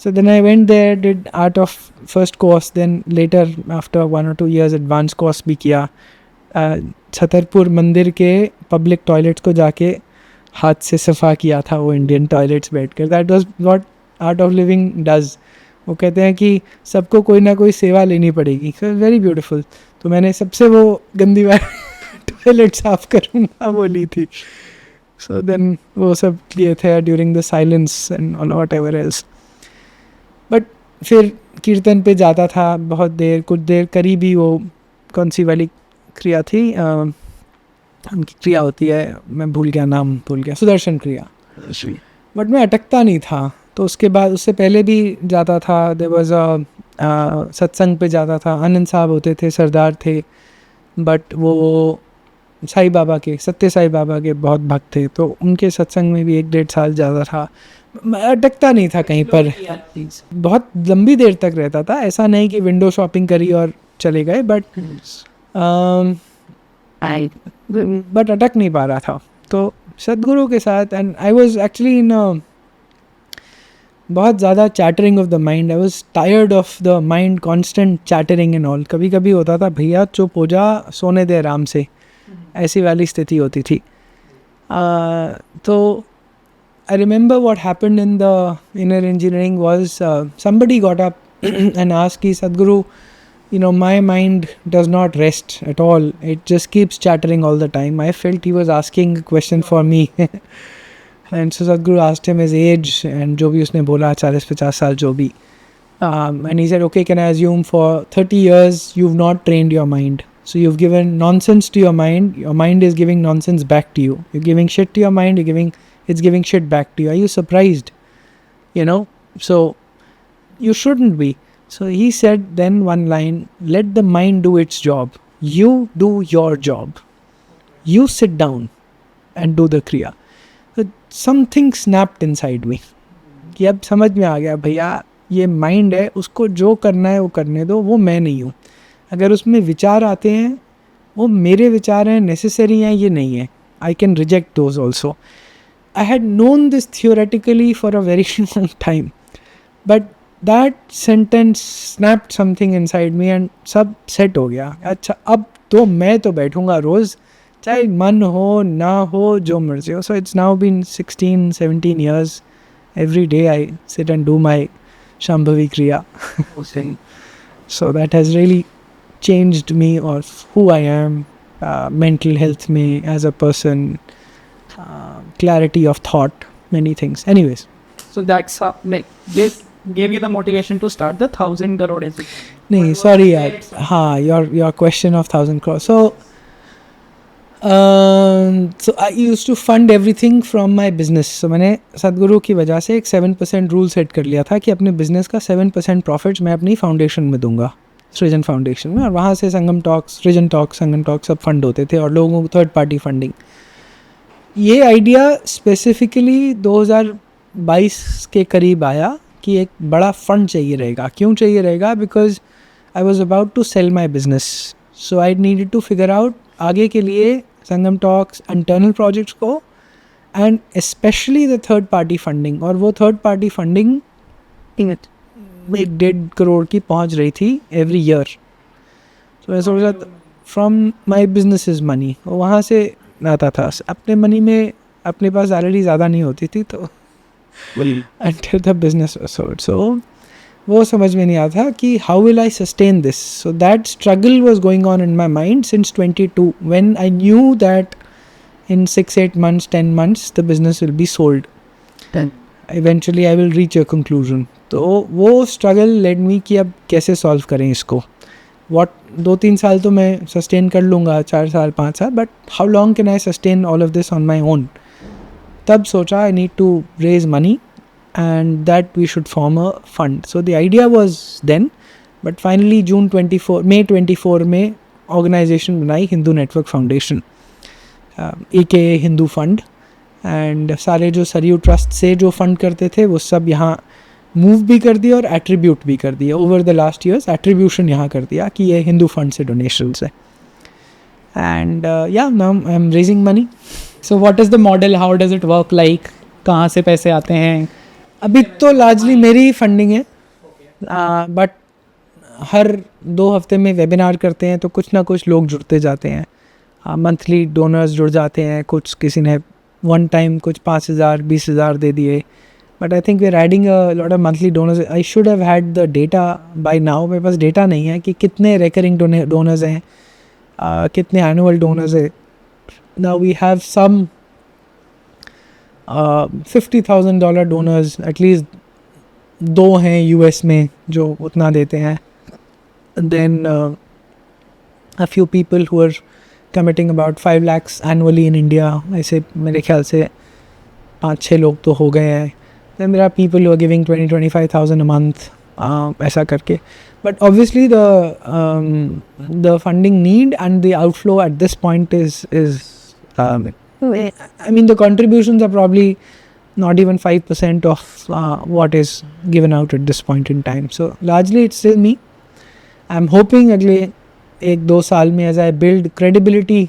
A: So then I went there, did art of first course, then later after 1 or 2 years advance course भी किया। छतरपुर मंदिर के पब्लिक टॉयलेट्स को जाके हाथ से सफ़ा किया था, वो इंडियन टॉयलेट्स बैठ कर। That was what art of living does. वो कहते हैं कि सबको कोई ना कोई सेवा लेनी पड़ेगी। So very beautiful. तो मैंने सबसे वो गंदी बात टॉयलेट साफ करूँगा वो ली थी. सो देन वो सब किए थे during the silence and what ever else. But फिर कीर्तन पे जाता था बहुत देर, कुछ देर करी भी. वो कौन सी वाली क्रिया थी, उनकी क्रिया होती है, मैं भूल गया, नाम भूल गया, सुदर्शन क्रिया. बट मैं अटकता नहीं था. तो उसके बाद उससे पहले भी जाता था. देयर वाज अ सत्संग पे जाता था. आनंद साहब होते थे, सरदार थे, बट वो साईं बाबा के, सत्य साईं बाबा के बहुत भक्त थे. तो उनके सत्संग में भी 1-1.5 साल जाता था. मैं अटकता नहीं था कहीं पर. बहुत लंबी देर तक रहता था. ऐसा नहीं कि विंडो शॉपिंग करी और चले गए, बट अटक नहीं पा रहा था. तो सदगुरु के साथ, and I was actually in बहुत ज़्यादा chattering of the mind. I was tired of the mind, constant chattering and all. कभी कभी होता था भैया चुप हो जा, सोने दे आराम से, ऐसी वाली स्थिति होती थी. तो I remember what happened in the inner engineering was somebody got up and asked कि सदगुरु, you know, my mind does not rest at all. It just keeps chattering all the time. I felt he was asking a question for me. And so Sadhguru asked him his age and जो भी उसने बोला 40-50 साल जो भी. And he said, okay, can I assume for 30 years you've not trained your mind. So you've given nonsense to your mind is giving nonsense back to you. You're giving shit to your mind, it's giving shit back to you. Are you surprised? You know, so you shouldn't be. So he said then one line, let the mind do its job. You do your job. You sit down and do the kriya. So something snapped inside me. कि अब समझ में आ गया भैया ये mind है, उसको जो करना है वो करने दो, वो मैं नहीं हूँ. अगर उसमें विचार आते हैं वो मेरे विचार हैं, नेसेसरी हैं, ये नहीं है. I can reject those also. I had known this theoretically for a very long time. But that sentence snapped something inside me and सब सेट हो गया. अच्छा अब तो मैं तो बैठूंगा रोज़, चाहे मन हो ना हो, जो मर्जी हो. So it's now been 16-17 years. Every day I sit and do my Shambhavi Kriya. So that has really changed me or who I am, mental health में, as a person, clarity of thought, many things. Anyways.
C: So that's how, like, this gave you the motivation to start the 1,000 crore institute.
A: नहीं sorry यार, हाँ, your question of 1,000 crore. So I used to fund everything from my business. So मैंने सदगुरु की वजह से एक 7% rule set कर लिया था कि अपने बिजनेस का 7% प्रॉफिट्स मैं अपनी फाउंडेशन में दूंगा, सृजन फाउंडेशन में. और वहाँ से संगम टॉक्स, सृजन टॉक्स, संगम टॉक्स सब फंड होते थे और लोगों को थर्ड पार्टी फंडिंग. ये आइडिया स्पेसिफिकली 2022 के करीब आया कि एक बड़ा फंड चाहिए रहेगा. क्यों चाहिए रहेगा? Because I was about to sell my business. So I needed to figure out आगे के लिए संगम टॉक्स इंटरनल प्रोजेक्ट्स को, and specially the third party funding. और वो थर्ड पार्टी फंडिंग 1.5 करोड़ की पहुंच रही थी एवरी ईयर. तो मैं सोच रहा था from my business is money, वहाँ से आता था. अपने मनी में अपने पास ऑलरेडी ज़्यादा नहीं होती थी, तो until the business was sold. So वो समझ में नहीं आता कि how will I sustain this. So that struggle was going on in my mind since 22, when I knew that in 6-8 months, 10 months the business will be sold.
C: Then
A: Eventually I will reach a conclusion. तो वो struggle led me कि अब कैसे solve करें इसको. 2-3 साल तो मैं sustain कर लूँगा, 4 साल 5 साल, but how long can I sustain all of this on my own. तब सोचा I need to raise money and that we should form a fund. So the idea was then, but finally May 24 में organization बनाई, Hindu network foundation, AKA Hindu fund. And सारे जो Saryu trust से जो fund करते थे वो सब यहाँ मूव भी कर दिया और एट्रीब्यूट भी कर दिया. Over the last years attribution यहाँ कर दिया कि ये हिंदू फंड से डोनेशंस है. एंड या now I am raising money.
B: So what is the model? How does it work? Like कहाँ से पैसे आते हैं?
A: अभी तो लार्जली मेरी फंडिंग है, बट हर 2 हफ्ते में वेबिनार करते हैं तो कुछ ना कुछ लोग जुड़ते जाते हैं. मंथली डोनर्स जुड़ जाते हैं. कुछ किसी ने वन टाइम कुछ 5,000 20,000 दे दिए, But I think we're adding a lot of monthly donors. I should have had the data by now. मेरे पास डेटा नहीं है कि कितने recurring donors हैं, कितने annual donors हैं. Now we have some $50,000 donors, at least 2 हैं US में जो उतना देते हैं. Then a few people who are committing about 5 lakhs annually in India. ऐसे मेरे ख्याल से 5-6 लोग तो हो गए हैं. Then there are people who are giving 20-25,000 a month, ऐसा करके. But obviously the funding need and the outflow at this point is I mean the contributions are probably not even 5% of what is given out at this point in time. So largely it's still me. I'm hoping अगले 1-2 साल में as I build credibility,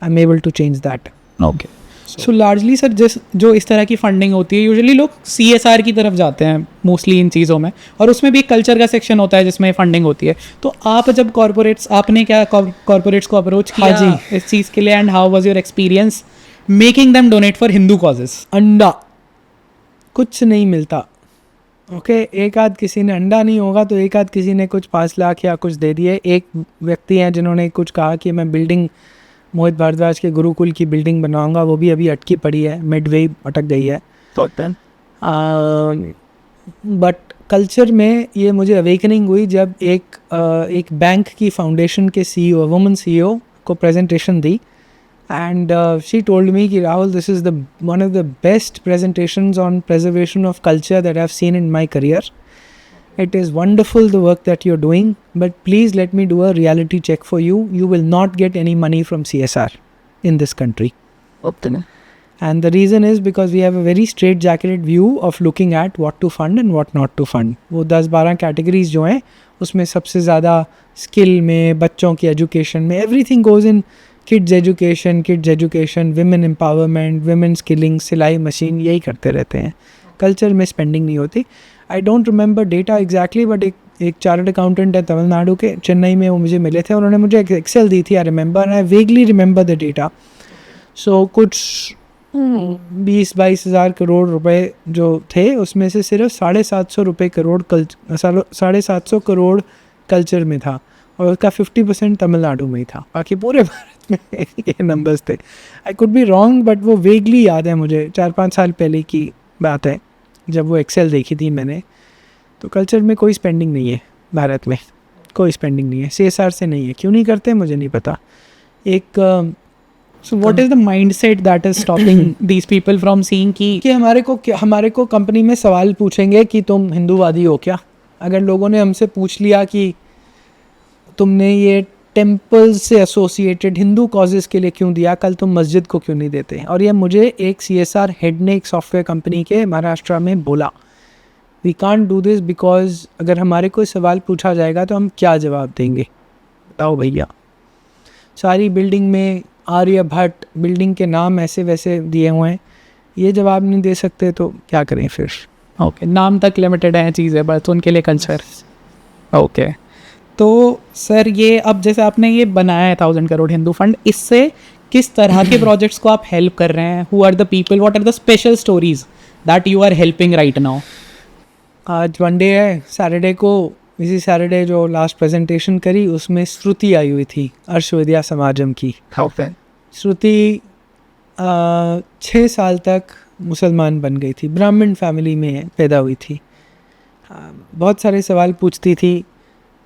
A: I'm able to change that.
B: Okay. So largely sir जो इस तरह की funding होती है usually लोग CSR की तरफ जाते हैं मोस्टली इन चीज़ों में, और उसमें भी एक कल्चर का सेक्शन होता है जिसमें फंडिंग होती है. तो आप जब आपने क्या कॉर्पोरेट्स को अप्रोच किया जी इस चीज़ के लिए, and how was your experience making them donate for Hindu causes?
A: अंडा कुछ नहीं मिलता. ओके, एक आध किसी ने अंडा नहीं होगा तो एक आध किसी ने कुछ 5 लाख या कुछ दे दिए. एक व्यक्ति हैं जिन्होंने कुछ कहा कि मैं बिल्डिंग मोहित भारद्वाज के गुरुकुल की बिल्डिंग बनाऊंगा, वो भी अभी अटकी पड़ी है, मिडवे अटक गई है. बट कल्चर में ये मुझे अवेकनिंग हुई जब एक बैंक की फाउंडेशन के CEO, वुमन CEO को प्रेजेंटेशन दी, एंड शी टोल्ड मी कि Rahul, this is the one of the best presentations on preservation of culture that I have seen in my career. It is wonderful the work that you're doing, but please let me do a reality check for you. You will not get any money from CSR in this country. And the reason is because we have a very straight-jacketed view of looking at what to fund and what not to fund. वो 10-12 categories जो हैं उसमें सबसे ज़्यादा skill में, बच्चों की education में, everything goes in kids education, women empowerment, women skilling, सिलाई मशीन, यही करते रहते हैं. कल्चर में स्पेंडिंग नहीं होती. I don't remember data exactly, but एक चार्टर्ड अकाउंटेंट है तमिलनाडु के, चेन्नई में, वो मुझे मिले थे. उन्होंने मुझे एक एक्सेल दी थी, I remember, I vaguely remember the data. So कुछ 20-22 हज़ार करोड़ रुपए जो थे उसमें से सिर्फ 750 करोड़ कल्चर में था, और उसका 50% तमिलनाडु में ही था. बाकी पूरे भारत में ये नंबर्स थे. I could be wrong, but वो वेगली याद है मुझे. 4-5 साल पहले की बात है जब वो एक्सेल देखी थी मैंने. तो कल्चर में कोई स्पेंडिंग नहीं है भारत में, कोई स्पेंडिंग नहीं है. CSR से नहीं है. क्यों नहीं करते मुझे नहीं पता. एक
B: so what is the mindset that is stopping these people from seeing कि
A: हमारे को कंपनी में सवाल पूछेंगे कि तुम हिंदूवादी हो क्या. अगर लोगों ने हमसे पूछ लिया कि तुमने ये टेम्पल से एसोसिएटेड हिंदू कॉजेज़ के लिए क्यों दिया, कल तुम मस्जिद को क्यों नहीं देते. और ये मुझे एक CSR हेड ने एक सॉफ्टवेयर कंपनी के महाराष्ट्र में बोला. We can't do this because अगर हमारे कोई सवाल पूछा जाएगा तो हम क्या जवाब देंगे, बताओ भैया. सारी बिल्डिंग में आर्यभट्ट बिल्डिंग के नाम ऐसे वैसे दिए हुए हैं, ये जवाब नहीं दे सकते तो क्या करें फिर.
B: ओके, नाम तक लिमिटेड है चीज़ें, बस उनके लिए कल्चर. ओके, तो सर ये अब जैसे आपने ये बनाया है 1000 करोड़ हिंदू फंड, इससे किस तरह के प्रोजेक्ट्स को आप हेल्प कर रहे हैं? Who are the people, what are the special stories that you are helping right now?
A: आज वनडे है, सैटरडे को, इसी सैटरडे जो लास्ट प्रेजेंटेशन करी उसमें श्रुति आई हुई थी, अर्श विद्या समाजम की. श्रुति 6 साल तक मुसलमान बन गई थी, ब्राह्मण फैमिली में पैदा हुई थी. बहुत सारे सवाल पूछती थी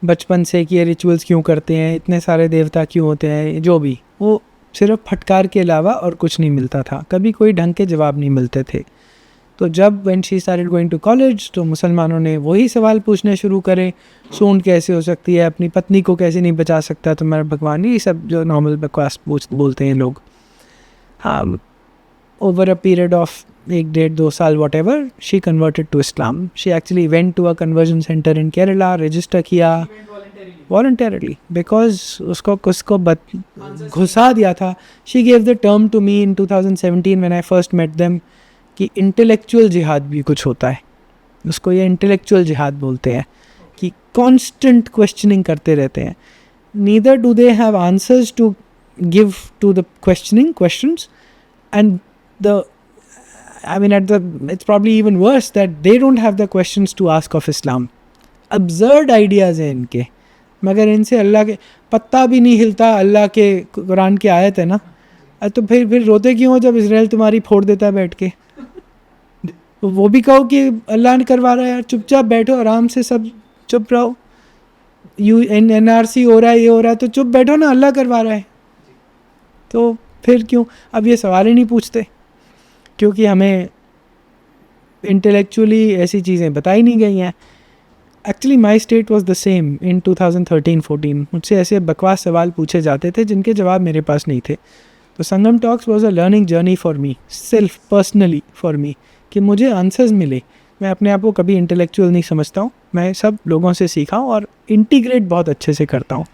A: बचपन से कि ये रिचुअल्स क्यों करते हैं, इतने सारे देवता क्यों होते हैं, जो भी. वो सिर्फ फटकार के अलावा और कुछ नहीं मिलता था, कभी कोई ढंग के जवाब नहीं मिलते थे. तो जब when she started going to college तो मुसलमानों ने वही सवाल पूछने शुरू करे. सूंड कैसे हो सकती है, अपनी पत्नी को कैसे नहीं बचा सकता तुम्हारा भगवान, ये सब जो नॉर्मल बकवास बोलते हैं लोग. हाँ, ओवर अ पीरियड ऑफ 1-1.5-2 साल whatever, she converted to Islam. She actually went to a conversion center in Kerala, register किया voluntarily because उसको घुसा दिया था. She gave the term to me in 2017 when I first met them कि intellectual jihad भी कुछ होता है, उसको ये intellectual jihad बोलते हैं कि constant questioning करते रहते हैं. Neither do they have answers to give to the questions, and I mean, it's probably even worse that they don't have the questions to ask of Islam. Absurd ideas हैं इनके, मगर इनसे अल्लाह के पत्ता भी नहीं हिलता। अल्लाह के कुरान की आयत है ना, तो फिर रोते क्यों हो जब इसराइल तुम्हारी फोड़ देता है बैठ के? वो भी कहो कि अल्लाह ने करवा रहा है यार, चुपचाप बैठो आराम से, सब चुप रहो। NRC हो रहा है, ये हो रहा है, तो चुप बैठो ना, अल्लाह करवा रहा है। तो फिर क्यों अब ये सवाल ही नहीं पूछते? क्योंकि हमें इंटेलेक्चुअली ऐसी चीज़ें बताई नहीं गई हैं। Actually my state was the same in 2013-14। मुझसे ऐसे बकवास सवाल पूछे जाते थे जिनके जवाब मेरे पास नहीं थे। तो Sangam talks was a learning journey for me, self personally for me, कि मुझे आंसर्स मिले। मैं अपने आप को कभी इंटेलेक्चुअल नहीं समझता हूँ, मैं सब लोगों से सीखा हूँ और इंटीग्रेट बहुत अच्छे से करता हूँ,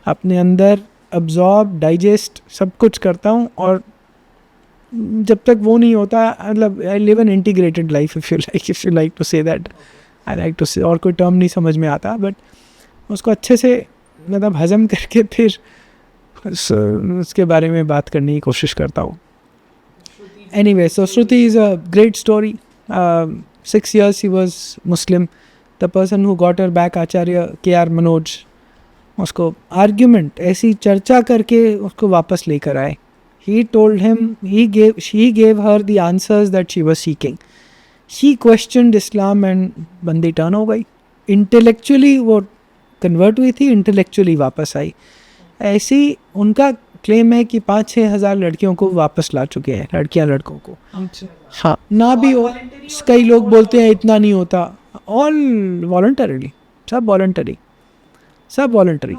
A: अपने अंदर अब्जॉर्ब, डाइजेस्ट सब कुछ करता हूँ। और जब तक वो नहीं होता, मतलब I live an integrated life, if you like to say that, I like to say, और कोई टर्म नहीं समझ में आता, बट उसको अच्छे से मतलब हजम करके फिर उसके बारे में बात करने की कोशिश करता हूँ। Anyway, so Shruti is a great story. 6 years he was Muslim. The person who got her back, Acharya K.R. Manoj, उसको आर्ग्यूमेंट ऐसी चर्चा करके उसको वापस लेकर आए। He told him, she gave her the answers that she was seeking. She questioned Islam and बंदी turn हो गई। इंटेलेक्चुअली वो कन्वर्ट हुई थी, इंटेलेक्चुअली वापस आई। ऐसी उनका क्लेम है कि 5-6 हज़ार लड़कियों को वापस ला चुके हैं, लड़कियां लड़कों को। हाँ, ना भी हो, कई लोग बोलते हैं इतना नहीं होता। ऑल वॉलंटरीली, सब वॉलंटरी, सब voluntary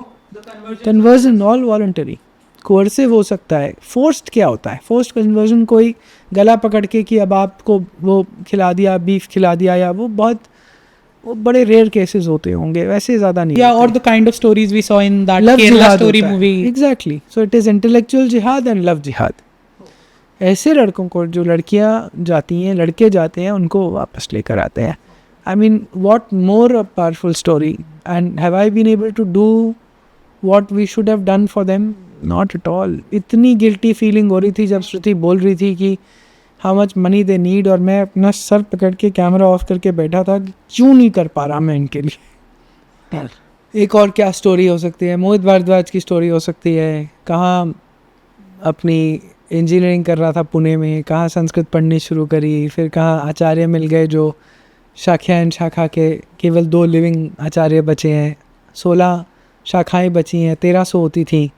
A: conversion, all voluntary. Coercive हो सकता है, फोर्स्ड क्या होता है? फोर्स्ड कन्वर्जन कोई गला पकड़ के कि अब आपको वो खिला दिया, बीफ खिला दिया, या वो बड़े रेयर केसेस होते होंगे, वैसे ज़्यादा नहीं।
B: Yeah, or the kind of stories we saw in that Kerala story movie.
A: Exactly. So it is intellectual jihad and love jihad. ऐसे लड़कों को, जो लड़कियां जाती हैं, लड़के जाते हैं, उनको वापस लेकर आते हैं। I mean, what more a powerful story? And have I been able to do what we should have done for them? Not at all. इतनी गिल्टी फीलिंग हो रही थी जब श्रुति बोल रही थी कि how much money they need, और मैं अपना सर पकड़ के कैमरा ऑफ करके बैठा था कि क्यों नहीं कर पा रहा मैं इनके लिए। एक और क्या स्टोरी हो सकती है? मोहित भारद्वाज की स्टोरी हो सकती है। कहाँ अपनी इंजीनियरिंग कर रहा था पुणे में, कहाँ संस्कृत पढ़नी शुरू करी, फिर कहाँ आचार्य मिल गए जो शाखा के केवल 2 लिविंग आचार्य बचे हैं, 16 शाखाएँ बची हैं, 1300 होती थी।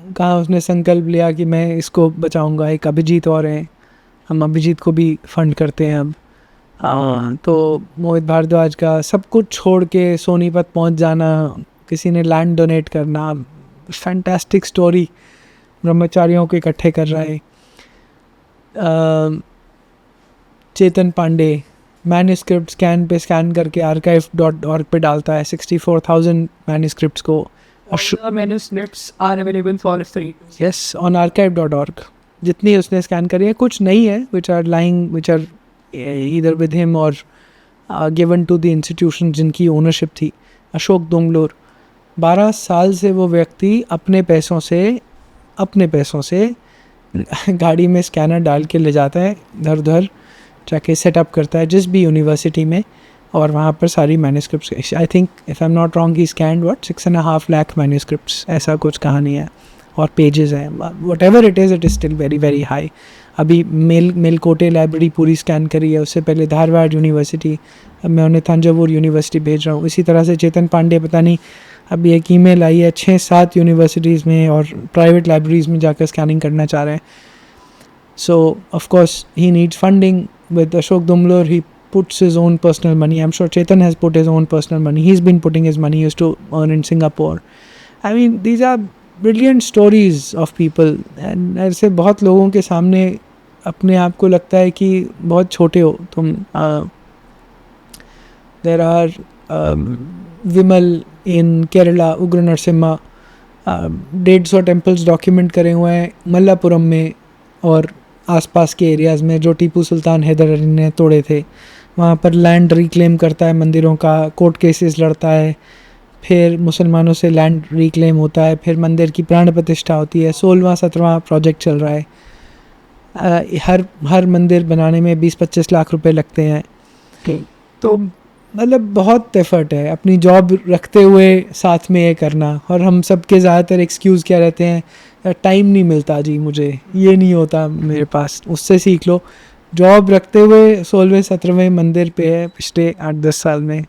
A: कहाँ उसने संकल्प लिया कि मैं इसको बचाऊंगा। एक अभिजीत और हैं, हम अभिजीत को भी फंड करते हैं अब। तो मोहित भारद्वाज का सब कुछ छोड़ के सोनीपत पहुंच जाना, किसी ने लैंड डोनेट करना, फैंटास्टिक स्टोरी, ब्रह्मचारियों को इकट्ठे कर रहा है। चेतन पांडे मैन्यूस्क्रिप्ट स्कैन करके archive.org पे डालता है 64,000 मैन्यूस्क्रिप्ट्स को।
C: All the manuscripts are available for free.
A: Yes, on archive.org. जितनी उसने स्कैन करी है, कुछ नहीं है which are either with him or given to the institution जिनकी ओनरशिप थी। अशोक दुंगलोर, 12 साल से वो व्यक्ति अपने पैसों से गाड़ी में स्कैनर डाल के ले जाता है, इधर उधर जाके सेटअप करता है जिस भी यूनिवर्सिटी में, और वहाँ पर सारी manuscripts, I think if I am not wrong he scanned 6.5 lakh manuscripts, ऐसा कुछ कहानी है, और पेजेस हैं। What ever it is still very very high. अभी मेलकोटे लाइब्रेरी पूरी स्कैन करी है, उससे पहले धारवाड़ यूनिवर्सिटी, अब मैं उन्हें तंजावुर यूनिवर्सिटी भेज रहा हूँ। इसी तरह से चेतन पांडे पता नहीं अभी एक ईमेल आई है 6-7 यूनिवर्सिटीज़ में और प्राइवेट लाइब्रेरीज़ में जाकर स्कैनिंग करना चाह रहे हैं। So of course he needs funding. With Ashok Dumlor he puts his own personal money. I'm sure Chetan has put his own personal money. He's been putting his money. He used to earn in Singapore. I mean, these are brilliant stories of people. And ऐसे बहुत लोगों के सामने अपने आप को लगता है कि बहुत छोटे हो तुम। There are Vimal in Kerala, Ugra Narasimha, 150 temples document करे हुए हैं मल्लापुरम में और आसपास के एरियाज़ में, जो टीपू सुल्तान हैदर अली ने तोड़े थे। वहाँ पर लैंड रिक्लेम करता है मंदिरों का, कोर्ट केसेस लड़ता है, फिर मुसलमानों से लैंड रिक्लेम होता है, फिर मंदिर की प्राण प्रतिष्ठा होती है। 16वां 17वां प्रोजेक्ट चल रहा है। हर मंदिर बनाने में 20-25 लाख रुपए लगते हैं। तो मतलब बहुत एफर्ट है अपनी जॉब रखते हुए साथ में ये करना। और हम सबके ज़्यादातर एक्सक्यूज़ क्या रहते हैं, टाइम नहीं मिलता जी, मुझे ये नहीं होता मेरे पास। उससे सीख लो, जॉब रखते हुए 16वें-17वें मंदिर पे है पिछले 8-10 साल में।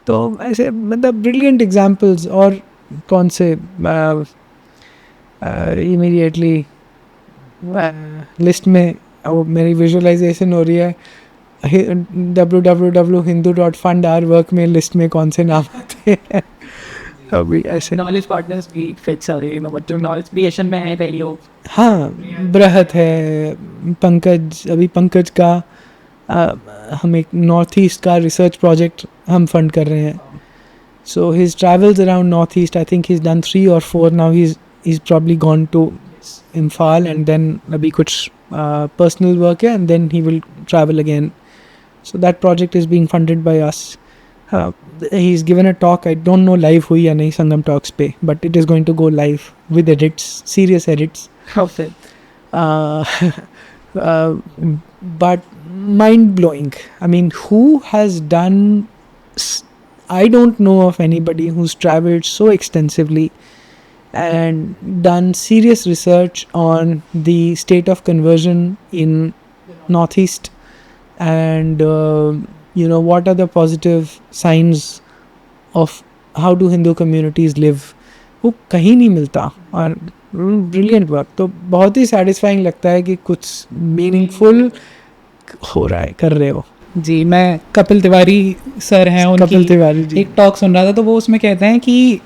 A: तो ऐसे मतलब ब्रिलियंट एग्जाम्पल्स। और कौन से इमीडिएटली लिस्ट में वो मेरी विजुअलाइजेशन हो रही है, www.hindu.fund आर वर्क में लिस्ट में कौन से नाम आते हैं अभी ऐसे।
C: नॉलेज पार्टनर्स भी फिट सारे मतलब नॉलेज क्रिएशन में है पहले वो।
A: हाँ, बृहत है, पंकज, अभी पंकज का हम एक नॉर्थ ईस्ट का रिसर्च प्रोजेक्ट हम फंड कर रहे हैं। So his travels around North East, I think he is done 3 or 4 now. He is probably gone to Imphal and then अभी कुछ पर्सनल वर्क है and then he will travel again. So that project is being funded by us. He's given a talk, I don't know live हुई या नहीं संगम talks पे, but it is going to go live with edits, serious edits.
C: Okay.
A: But mind blowing. I mean, who has done? I don't know of anybody who's traveled so extensively and done serious research on the state of conversion in Northeast. And what are the positive signs of how do Hindu communities live, वो कहीं नहीं मिलता। और brilliant work, तो बहुत ही satisfying लगता है कि कुछ मीनिंगफुल हो रहा है, कर रहे हो।
B: जी, मैं कपिल तिवारी सर हैं,
A: कपिल तिवारी जी।
B: एक टॉक सुन रहा था, तो वो उसमें कहते हैं कि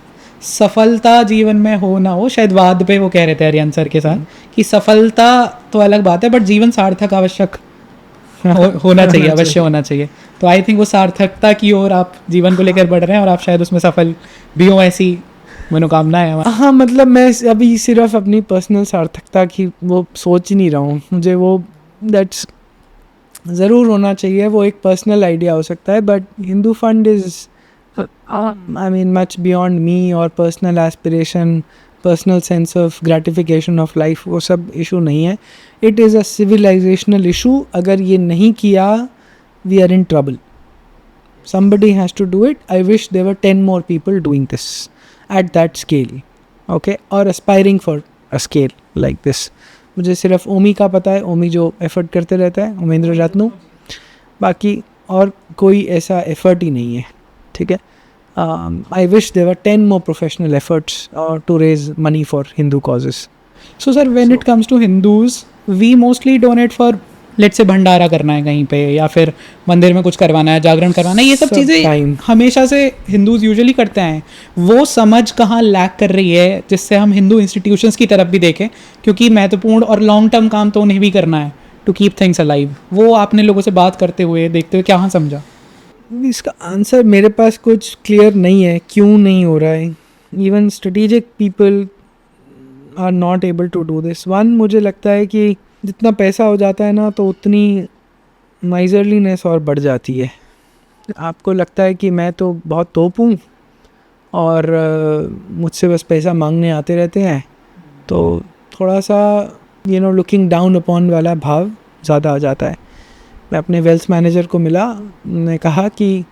B: सफलता जीवन में हो ना हो, शायद वाद पे वो कह रहे थे आर्यन सर के साथ, कि सफलता तो अलग बात है बट जीवन सार्थक आवश्यक होना चाहिए, अवश्य होना चाहिए। तो आई थिंक वो सार्थकता की ओर आप जीवन को लेकर बढ़ रहे हैं और आप शायद उसमें सफल भी हो, ऐसी मनोकामना है हमारी।
A: हाँ, मतलब मैं अभी सिर्फ अपनी पर्सनल सार्थकता की वो सोच ही नहीं रहा हूँ। मुझे वो दैट्स ज़रूर होना चाहिए, वो एक पर्सनल आइडिया हो सकता है, but Hindu fund is I mean much beyond me और personal aspiration, personal sense of gratification of life, वो सब इशू नहीं है। It is a civilisational issue. अगर ये नहीं किया, we are in trouble. somebody has to do it. I wish there were 10 more people doing this at that scale, okay, or aspiring for a scale like this. मुझे सिर्फ ओमी का पता है, ओमी जो एफर्ट करते रहता है, उमेंद्र रत्नू, बाकी और कोई ऐसा एफर्ट ही नहीं है, ठीक है। I wish there were 10 more professional efforts to raise money for Hindu causes.
B: So sir, when it comes to Hindus, we mostly donate for, let's say भंडारा करना है कहीं पे, या फिर मंदिर में कुछ करवाना है, जागरण करवाना है, ये सब चीज़ें हमेशा से हिंदूज यूजुअली करते हैं। वो समझ कहाँ लैक कर रही है जिससे हम हिंदू इंस्टीट्यूशंस की तरफ भी देखें, क्योंकि महत्वपूर्ण और लॉन्ग टर्म काम तो उन्हें भी करना है टू कीप थिंग्स अलाइव। वो आपने लोगों से बात करते हुए, देखते हुए क्या समझा?
A: इसका आंसर मेरे पास कुछ क्लियर नहीं है, क्यों नहीं हो रहा है। Even strategic people are not able to do this. One, मुझे लगता है कि जितना पैसा हो जाता है ना, तो उतनी माइजरलीनेस और बढ़ जाती है। आपको लगता है कि मैं तो बहुत तोप हूँ और मुझसे बस पैसा मांगने आते रहते हैं, तो थोड़ा सा लुकिंग डाउन अपॉन वाला भाव ज़्यादा आ जाता है। मैं अपने वेल्थ मैनेजर को मिला, ने कहा कि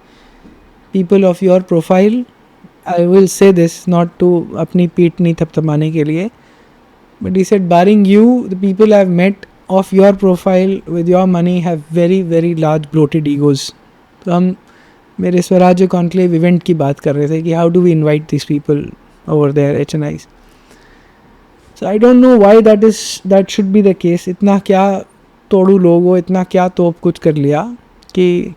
A: people of your profile, I will say this not to अपनी पीठ नहीं थपथपाने के लिए, but he said barring you, the people I have met of your profile with your money have very very large bloated egos. तो हम मेरे स्वराज्य कॉन्क्लेव इवेंट की बात कर रहे थे कि how do we invite this people over there HNIs। So I don't know why that should be the case. इतना क्या तोड़ू लोग हो, इतना क्या तोप कुछ कर लिया कि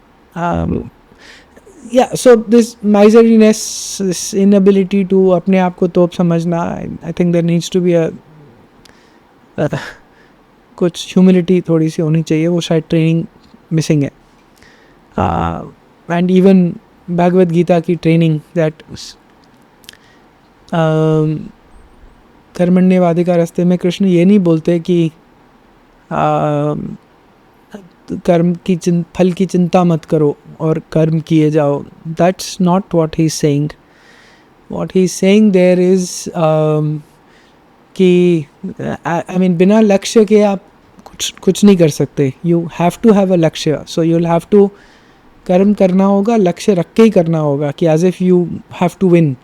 A: so this miseriness, this inability to अपने आप को तोप समझना, I think there needs to be कुछ ह्यूमिलिटी थोड़ी सी होनी चाहिए। वो शायद ट्रेनिंग मिसिंग है। एंड इवन भगवद गीता की ट्रेनिंग दैट कर्मण्यवादिका रास्ते में कृष्ण ये नहीं बोलते कि कर्म की फल की चिंता मत करो और कर्म किए जाओ। That's not what he is saying. What he is saying there is कि आई मीन बिना लक्ष्य के आप कुछ नहीं कर सकते. You have to have a lakshya. So you will have to कर्म करना होगा, लक्ष्य रख के ही करना होगा कि as if you have to win.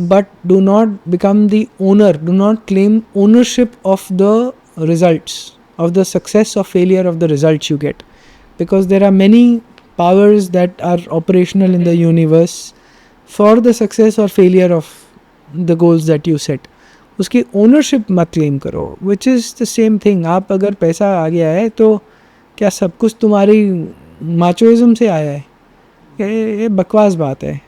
A: But do not become the owner, do not claim ownership of the results, of the success or failure of the results you get, because there are many powers that are operational in the universe for the success or failure of the goals that you set. उसकी ownership मत claim करो, which is the same thing. आप अगर पैसा आ गया है तो क्या सब कुछ तुम्हारी माचोइज्म से आया है? ये बकवास बात है.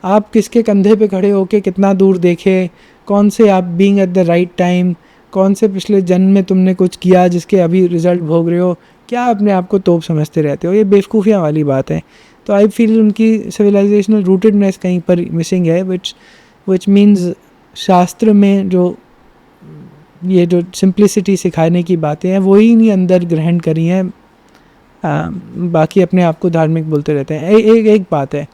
A: आप किसके कंधे पे खड़े होके कितना दूर देखे, कौन से आप being at the right time, कौन से पिछले जन्म में तुमने कुछ किया जिसके अभी रिजल्ट भोग रहे हो, क्या अपने आप को तोप समझते रहते हो? ये बेवकूफ़ियाँ वाली बात है. तो आई फील उनकी सिविलाइजेशनल रूटेडनेस कहीं पर मिसिंग है, विच मीन्स शास्त्र में जो ये जो सिंप्लिसिटी सिखाने की बातें हैं वही नहीं अंदर ग्रहण करी हैं. बाकी अपने आप को धार्मिक बोलते रहते हैं. एक बात है.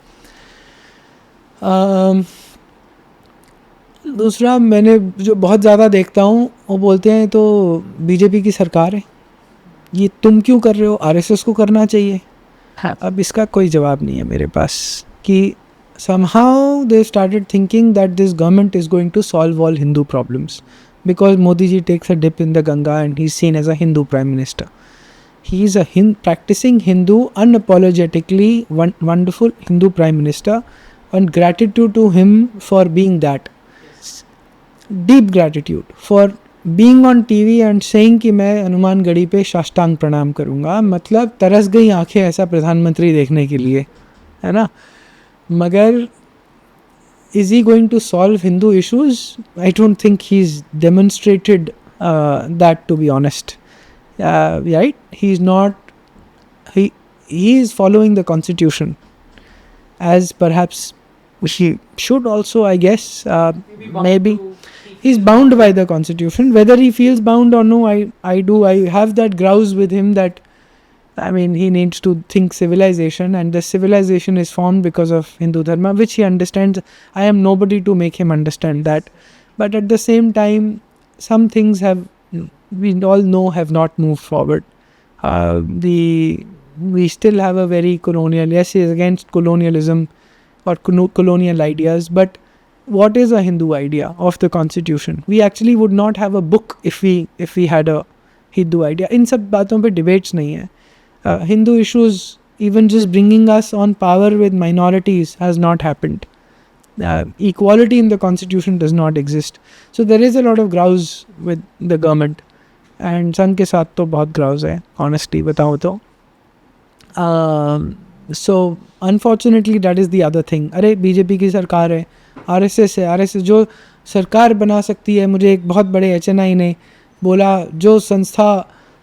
A: दूसरा, मैंने जो बहुत ज़्यादा देखता हूँ वो बोलते हैं तो बीजेपी की सरकार है, ये तुम क्यों कर रहे हो, आरएसएस को करना चाहिए. अब इसका कोई जवाब नहीं है मेरे पास कि somehow they started thinking that this government is going to solve all Hindu problems because Modi ji takes a dip in the Ganga and he's seen as a Hindu prime minister. He is a practicing Hindu, unapologetically wonderful Hindu prime minister, and gratitude to him for being that. Deep gratitude for being on TV and saying कि मैं हनुमानगढ़ी पे साष्टांग प्रणाम करूँगा. मतलब तरस गई आंखें ऐसा प्रधानमंत्री देखने के लिए, है ना. मगर is he going to solve Hindu issues? I don't think he's demonstrated that, to be honest. Right? He's not. He is following the constitution, as perhaps he should also, I guess. Maybe he's bound by the constitution. Whether he feels bound or no, I do. I have that grouse with him that, I mean, he needs to think civilization, and the civilization is formed because of Hindu Dharma, which he understands. I am nobody to make him understand that. But at the same time, some things we all know have not moved forward. We still have a very colonial, yes, he is against colonialism or colonial ideas, but what is a Hindu idea of the constitution? We actually would not have a book if we had a Hindu idea. इन सब बातों पे debates नहीं है. Hindu issues, even just bringing us on power with minorities, has not happened. Equality in the constitution does not exist. So there is a lot of grouse with the government, and संघ के साथ तो बहुत grouse है, honestly बताऊँ तो. So unfortunately that is the other thing. अरे BJP की सरकार है, आरएसएस है, आरएसएस जो सरकार बना सकती है. मुझे एक बहुत बड़े HNI ने बोला जो संस्था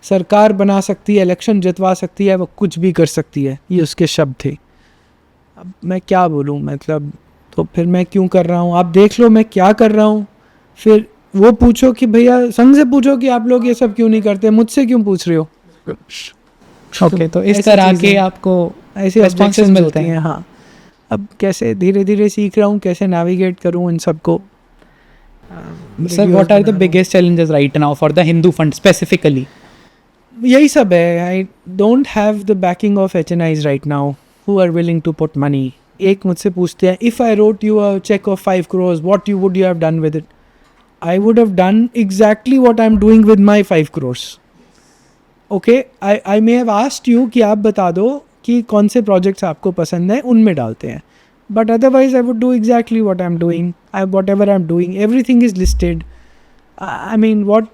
A: सरकार बना सकती है, इलेक्शन जितवा सकती है, वो कुछ भी कर सकती है. ये उसके शब्द थे. अब मैं क्या बोलूँ, मतलब तो फिर मैं क्यों कर रहा हूँ? आप देख लो मैं क्या कर रहा हूँ. फिर वो पूछो कि भैया संघ से पूछो कि आप लोग ये सब क्यों नहीं करते, मुझसे क्यों पूछ रहे हो.
B: ओके, तो इस तरह के आपको
A: ऐसे
B: responses मिलते हैं.
A: हाँ, अब कैसे धीरे धीरे सीख रहा हूँ कैसे नेविगेट करूँ इन सबको.
B: Sir, what are the biggest challenges right now for the Hindu fund specifically?
A: यही सब है. I don't have the backing of HNIs right now who are willing to put money. एक मुझसे पूछते हैं if I wrote you a cheque of 5 crores what would you have done with it. I would have done exactly what I am doing with my 5 crores. Okay, I may have asked you कि आप बता दो कि कौन से projects आपको पसंद हैं, उनमें डालते हैं. But otherwise I would do exactly what I am doing. What ever I am doing, everything is listed. I mean what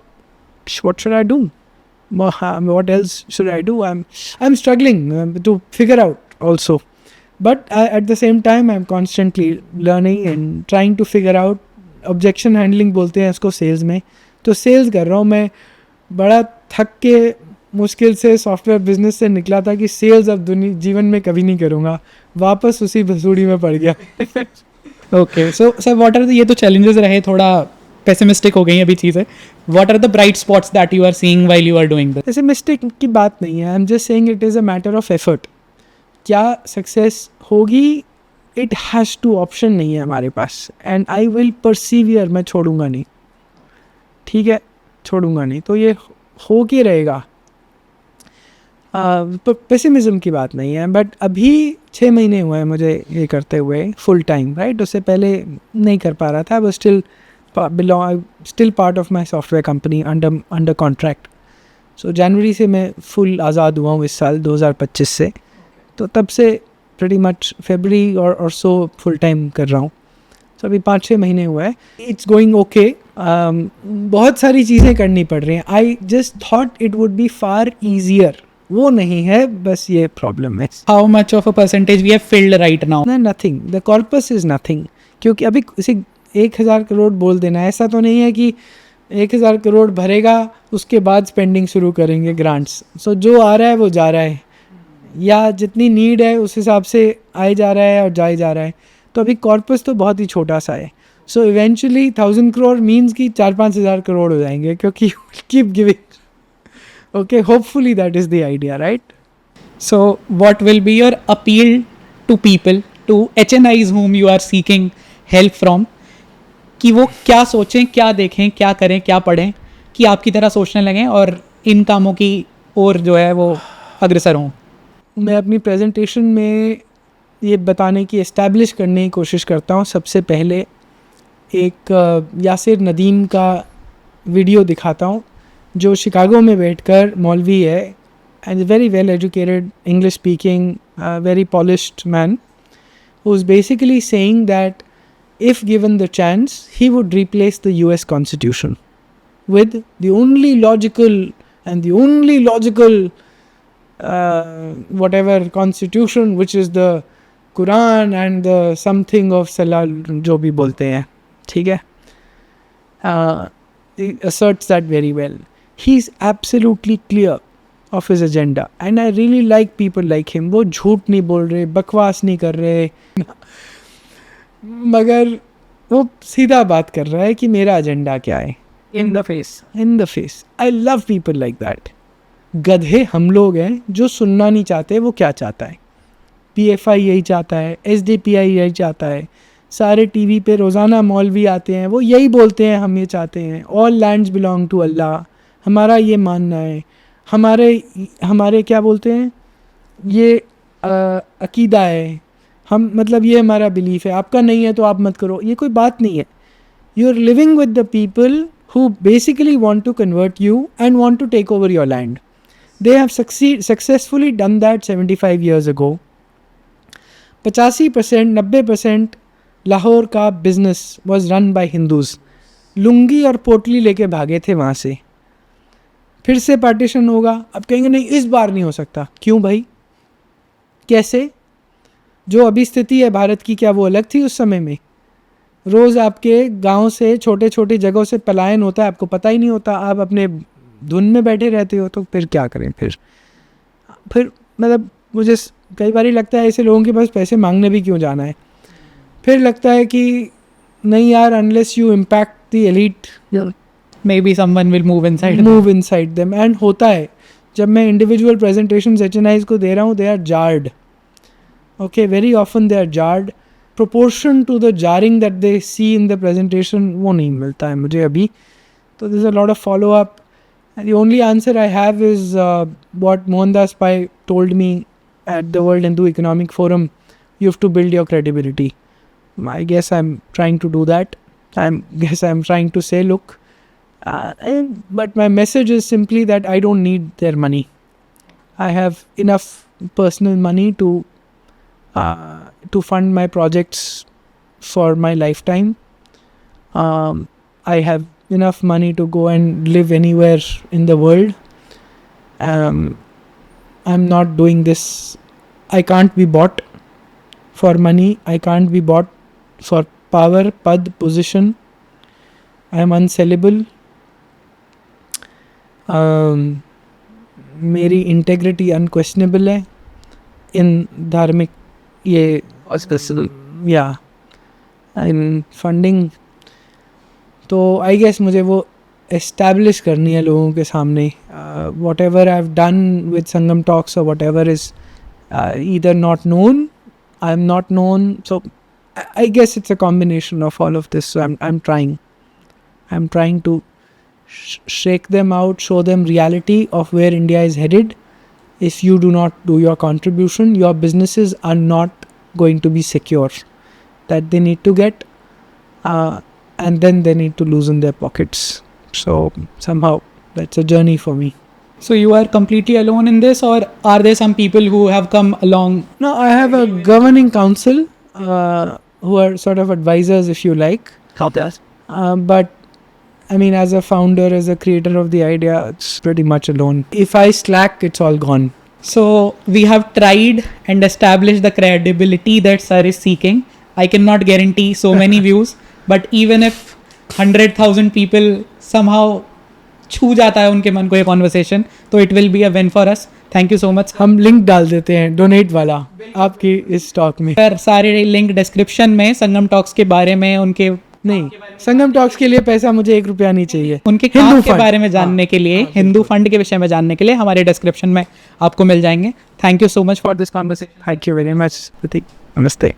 A: should I do? What else should I do? I'm struggling to figure out also, but at the same time I'm constantly learning and trying to figure out. Objection handling बोलते हैं इसको sales में. तो sales कर रहा हूँ मैं. बड़ा थक के मुश्किल से सॉफ्टवेयर बिजनेस से निकला था कि सेल्स अब जीवन में कभी नहीं करूँगा. वापस उसी भसूड़ी में पड़ गया.
B: Okay, so sir what are ये तो चैलेंजेस रहे, थोड़ा पेसिमिस्टिक हो गई अभी चीज़ें. What are the bright spots that you are seeing while you are doing this?
A: Pessimistic की बात नहीं है. I am just saying it is a matter of effort. क्या सक्सेस होगी, इट हैज़ टू ऑप्शन नहीं है हमारे पास. And I will परसीवियर. मैं छोड़ूंगा नहीं, ठीक है, छोड़ूंगा नहीं. तो ये हो के रहेगा, पेसिमिज्म की बात नहीं है, बट अभी 6 महीने हुए हैं मुझे ये करते हुए फुल टाइम, राइट. उससे पहले नहीं कर पा रहा था, but still part of my software company under contract. So जनवरी से मैं फुल आज़ाद हुआ हूँ इस साल 2025 से. तो तब से प्रेटी मच फेबररी और सो फुल टाइम कर रहा हूँ. तो अभी 5-6 महीने हुआ है. It's going okay. बहुत सारी चीज़ें करनी पड़ रही हैं. I just thought it would B far easier. वो नहीं है, बस ये प्रॉब्लम है.
B: How much of a percentage we have filled right now?
A: Nothing, the corpus is nothing. क्योंकि अभी इसे 1,000 करोड़ बोल देना, ऐसा तो नहीं है कि 1,000 करोड़ भरेगा उसके बाद स्पेंडिंग शुरू करेंगे ग्रांट्स. सो जो आ रहा है वो जा रहा है, या जितनी नीड है उस हिसाब से आए जा रहा है और जाए जा रहा है. तो अभी कॉर्पस तो बहुत ही छोटा सा है. सो इवेंचुअली 1,000 करोड़ मीन्स कि 4-5 हज़ार करोड़ हो जाएंगे, क्योंकि keep giving. Okay, hopefully that is the idea, right?
B: So, what will be your appeal to people, to HNIs whom you are seeking help from, कि वो क्या सोचें, क्या देखें, क्या करें, क्या पढ़ें, कि आपकी तरह सोचने लगें और इन कामों की ओर जो है वो अग्रसर हों?
A: मैं अपनी प्रेजेंटेशन में ये बताने की, एस्टैब्लिश करने की कोशिश करता हूँ. सबसे पहले एक यासिर नदीम का वीडियो दिखाता हूँ, जो शिकागो में बैठकर मौलवी है, and very well educated, English speaking, very polished man, who is basically saying that if given the chance he would replace the US Constitution with the only logical whatever constitution, which is the Quran and the something of Salah, जो भी बोलते हैं, ठीक है. He asserts that very well. He's absolutely clear of his agenda, and I really like people like him. वो झूठ नहीं बोल रहे, बकवास नहीं कर रहे, मगर वो सीधा बात कर रहा है कि मेरा एजेंडा क्या है.
C: In the face.
A: In the face. I love people like that. गधे हम लोग हैं जो सुनना नहीं चाहते वो क्या चाहता है. PFI यही चाहता है, SDPI यही चाहता है, सारे टीवी पे रोज़ाना मौलवी आते हैं, वो यही बोलते हैं हम ये चाहते हैं, all lands belong to Allah, हमारा ये मानना है, हमारे क्या बोलते हैं, ये अकीदा है, हम मतलब ये हमारा बिलीफ है, आपका नहीं है तो आप मत करो. ये कोई बात नहीं है. You are living with the people who basically want to convert you and want to take over your land. They have successfully done that 75 years ago. 85%, 90% Lahore का business was run by Hindus. Lungi और पोटली लेके भागे थे वहाँ से. फिर से पार्टीशन होगा. अब कहेंगे नहीं इस बार नहीं हो सकता. क्यों भाई, कैसे? जो अभी स्थिति है भारत की, क्या वो अलग थी उस समय में? रोज़ आपके गांव से छोटे छोटे जगहों से पलायन होता है, आपको पता ही नहीं होता, आप अपने धुन में बैठे रहते हो. तो फिर क्या करें? फिर मतलब मुझे कई बार ही लगता है ऐसे लोगों के पास पैसे मांगने भी क्यों जाना है. फिर लगता है कि नहीं यार, unless you impact the elite,
B: Maybe someone will move inside.
A: Move inside them. And होता है. जब मैं इंडिविजुअल प्रेजेंटेशंस HNIs को दे रहा हूँ, they are jarred. Okay, very often they are jarred. Proportion to the jarring that they see in the presentation, वो नहीं मिलता है मुझे अभी. So there's a lot of follow up, and the only answer I have is what Mohandas Pai told me at the World Hindu Economic Forum. You have to build your credibility. I guess I'm trying to do that. I'm trying to say, look, but my message is simply that I don't need their money. I have enough personal money to fund my projects for my lifetime. I have enough money to go and live anywhere in the world. I'm not doing this. I can't be bought for money. I can't be bought for power, pad, position. I am unsellable. मेरी integrity unquestionable है इन धार्मिक ये या इन funding. तो I guess मुझे वो establish करनी है लोगों के सामने. Whatever I have done with Sangam talks और whatever is either not known, I am not known. So I guess it's a combination of all of this. So I am trying to shake them out, show them reality of where India is headed. If you do not do your contribution, your businesses are not going to be secure. That they need to get, and then they need to loosen their pockets. So somehow that's a journey for me.
B: So you are completely alone in this, or are there some people who have come along?
A: No, I have a governing council who are sort of advisors, if you like.
C: Help us.
A: But I mean, as a founder, as a creator of the idea, it's pretty much alone. If I slack, it's all gone.
B: So we have tried and established the credibility that sir is seeking. I cannot guarantee so many views, but even if 100,000 people somehow छू जाता है उनके मन को ये conversation, तो it will be a win for us. Thank you so much.
A: हम link डाल देते हैं डोनेट वाला आपकी इस टॉक में.
B: सर सारे लिंक डिस्क्रिप्शन में संगम टॉक्स के बारे में, उनके
A: नहीं, संगम टॉक्स के लिए पैसा मुझे 1 रुपया नहीं चाहिए.
B: उनके काम के बारे में जानने के लिए, हिंदू फंड के विषय में जानने के लिए हमारे डिस्क्रिप्शन में आपको मिल जाएंगे. Thank you so much for this conversation.
A: Thank you very much. नमस्ते.